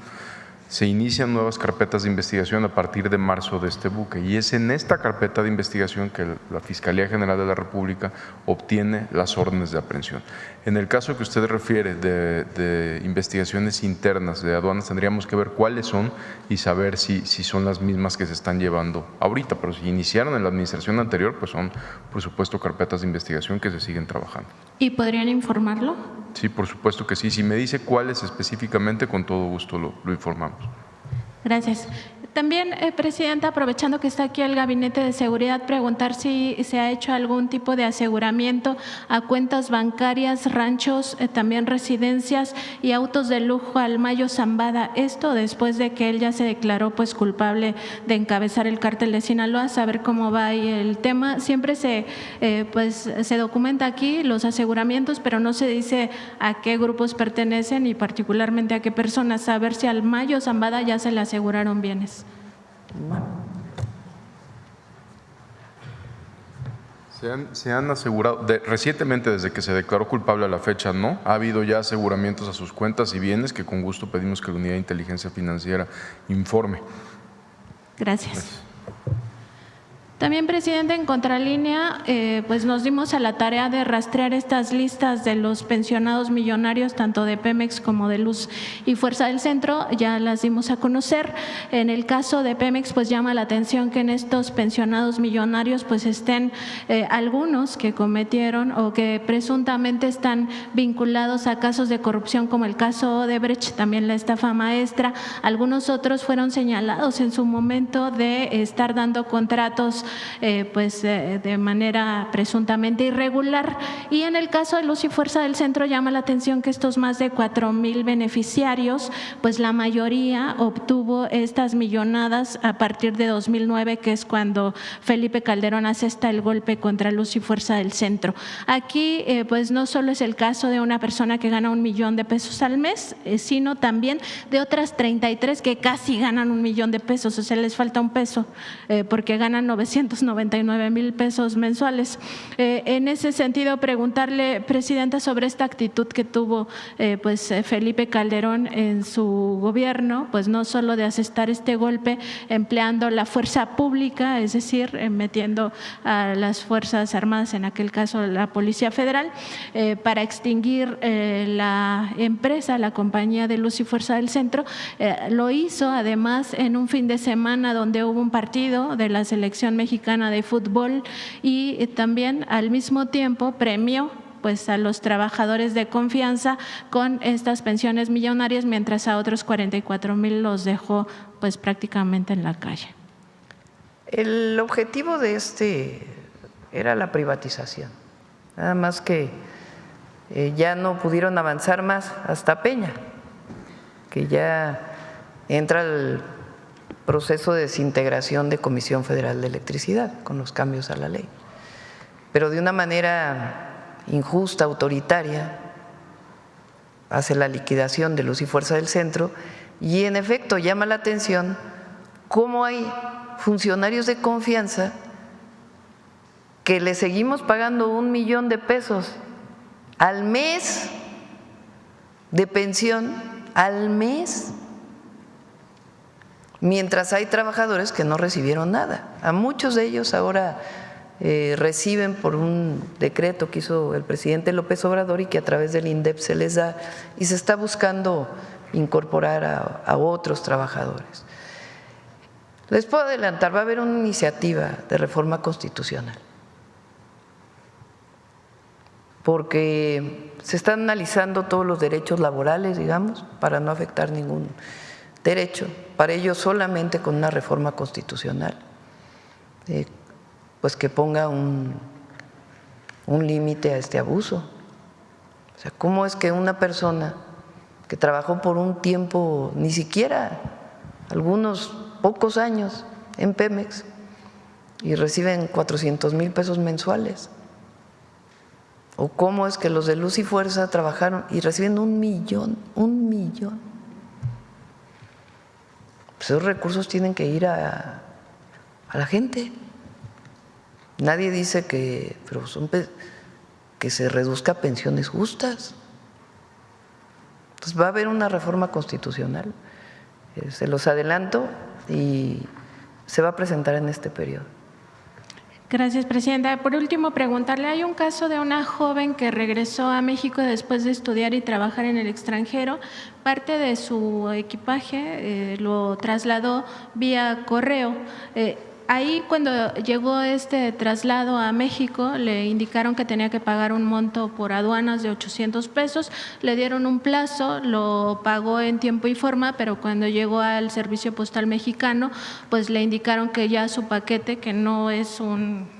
se inician nuevas carpetas de investigación a partir de marzo de este buque y es en esta carpeta de investigación que la Fiscalía General de la República obtiene las órdenes de aprehensión. En el caso que usted refiere de investigaciones internas de aduanas, tendríamos que ver cuáles son y saber si son las mismas que se están llevando ahorita, pero si iniciaron en la administración anterior, pues son, por supuesto, carpetas de investigación que se siguen trabajando. ¿Y podrían informarlo? Sí, por supuesto que sí. Si me dice cuáles específicamente, con todo gusto lo informamos. Gracias. También, presidenta, aprovechando que está aquí el Gabinete de Seguridad, preguntar si se ha hecho algún tipo de aseguramiento a cuentas bancarias, ranchos, también residencias y autos de lujo al Mayo Zambada. Esto después de que él ya se declaró pues culpable de encabezar el cártel de Sinaloa. Saber cómo va ahí el tema. Siempre se documenta aquí los aseguramientos, pero no se dice a qué grupos pertenecen y particularmente a qué personas. Saber si al Mayo Zambada ya se le aseguraron bienes. Se han asegurado, recientemente desde que se declaró culpable a la fecha no, ha habido ya aseguramientos a sus cuentas y bienes que con gusto pedimos que la Unidad de Inteligencia Financiera informe. Gracias. También, presidente, en Contralínea, pues nos dimos a la tarea de rastrear estas listas de los pensionados millonarios, tanto de Pemex como de Luz y Fuerza del Centro, ya las dimos a conocer. En el caso de Pemex, pues llama la atención que en estos pensionados millonarios pues estén algunos que cometieron o que presuntamente están vinculados a casos de corrupción como el caso Odebrecht, también la estafa maestra. Algunos otros fueron señalados en su momento de estar dando contratos de manera presuntamente irregular. Y en el caso de Luz y Fuerza del Centro llama la atención que estos más de 4,000 beneficiarios, pues la mayoría obtuvo estas millonadas a partir de 2009, que es cuando Felipe Calderón asesta el golpe contra Luz y Fuerza del Centro. Aquí pues no solo es el caso de una persona que gana $1,000,000 al mes, sino también de otras 33 que casi ganan $1,000,000, o sea, les falta un peso porque ganan $900 299,000 pesos mensuales. En ese sentido, preguntarle, Presidenta, sobre esta actitud que tuvo Felipe Calderón en su gobierno, pues no solo de asestar este golpe empleando la fuerza pública, es decir, metiendo a las Fuerzas Armadas, en aquel caso la Policía Federal, para extinguir la empresa, la Compañía de Luz y Fuerza del Centro. Lo hizo además en un fin de semana donde hubo un partido de la selección mexicana de fútbol y también al mismo tiempo premió a los trabajadores de confianza con estas pensiones millonarias, mientras a otros 44,000 los dejó prácticamente en la calle. El objetivo de era la privatización, nada más que ya no pudieron avanzar más hasta Peña, que ya entra el proceso de desintegración de Comisión Federal de Electricidad con los cambios a la ley, pero de una manera injusta, autoritaria, hace la liquidación de Luz y Fuerza del Centro y en efecto llama la atención cómo hay funcionarios de confianza que le seguimos pagando 1 millón de pesos al mes de pensión, al mes, mientras hay trabajadores que no recibieron nada. A muchos de ellos ahora reciben por un decreto que hizo el presidente López Obrador y que a través del INDEP se les da y se está buscando incorporar a otros trabajadores. Les puedo adelantar, va a haber una iniciativa de reforma constitucional porque se están analizando todos los derechos laborales, digamos, para no afectar ningún derecho, para ello solamente con una reforma constitucional que ponga un límite a este abuso. O sea, ¿cómo es que una persona que trabajó por un tiempo, ni siquiera algunos pocos años en Pemex y reciben 400,000 pesos mensuales? ¿O cómo es que los de Luz y Fuerza trabajaron y reciben 1 millón? Pues esos recursos tienen que ir a la gente. Nadie dice que se reduzca a pensiones justas. Entonces va a haber una reforma constitucional, se los adelanto, y se va a presentar en este periodo. Gracias, Presidenta. Por último, preguntarle, hay un caso de una joven que regresó a México después de estudiar y trabajar en el extranjero. Parte de su equipaje lo trasladó vía correo. Ahí cuando llegó este traslado a México le indicaron que tenía que pagar un monto por aduanas de 800 pesos, le dieron un plazo, lo pagó en tiempo y forma, pero cuando llegó al Servicio Postal Mexicano pues le indicaron que ya su paquete, que no es un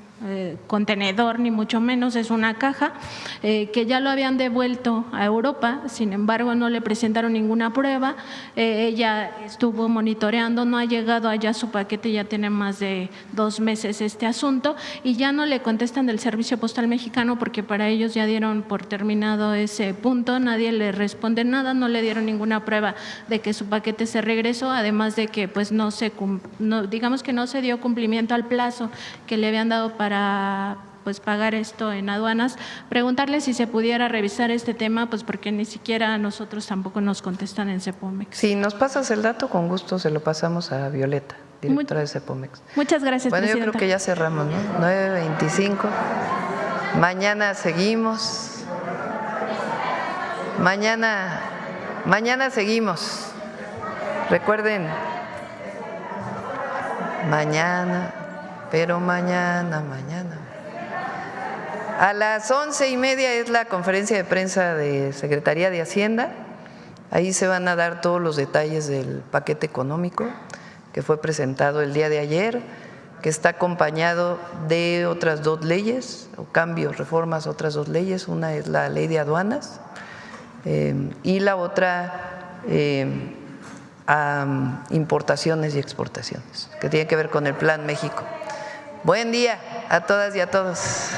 contenedor ni mucho menos, es una caja, que ya lo habían devuelto a Europa, sin embargo no le presentaron ninguna prueba, ella estuvo monitoreando, no ha llegado allá su paquete, ya tiene más de 2 meses este asunto y ya no le contestan del Servicio Postal Mexicano porque para ellos ya dieron por terminado ese punto, nadie le responde nada, no le dieron ninguna prueba de que su paquete se regresó, además de que pues digamos que no se dio cumplimiento al plazo que le habían dado para pagar esto en aduanas. Preguntarle si se pudiera revisar este tema, pues porque ni siquiera a nosotros tampoco nos contestan en Cepomex. Si nos pasas el dato, con gusto se lo pasamos a Violeta, directora de Cepomex. Muchas gracias, Bueno, Presidenta. yo creo que ya cerramos, ¿no? 9:25. Mañana seguimos. Mañana seguimos. Recuerden, mañana. A las 11:30 es la conferencia de prensa de Secretaría de Hacienda. Ahí se van a dar todos los detalles del paquete económico que fue presentado el día de ayer, que está acompañado de otras 2 leyes, o cambios, reformas a otras 2 leyes. Una es la ley de aduanas y la otra a importaciones y exportaciones, que tiene que ver con el Plan México. Buen día a todas y a todos.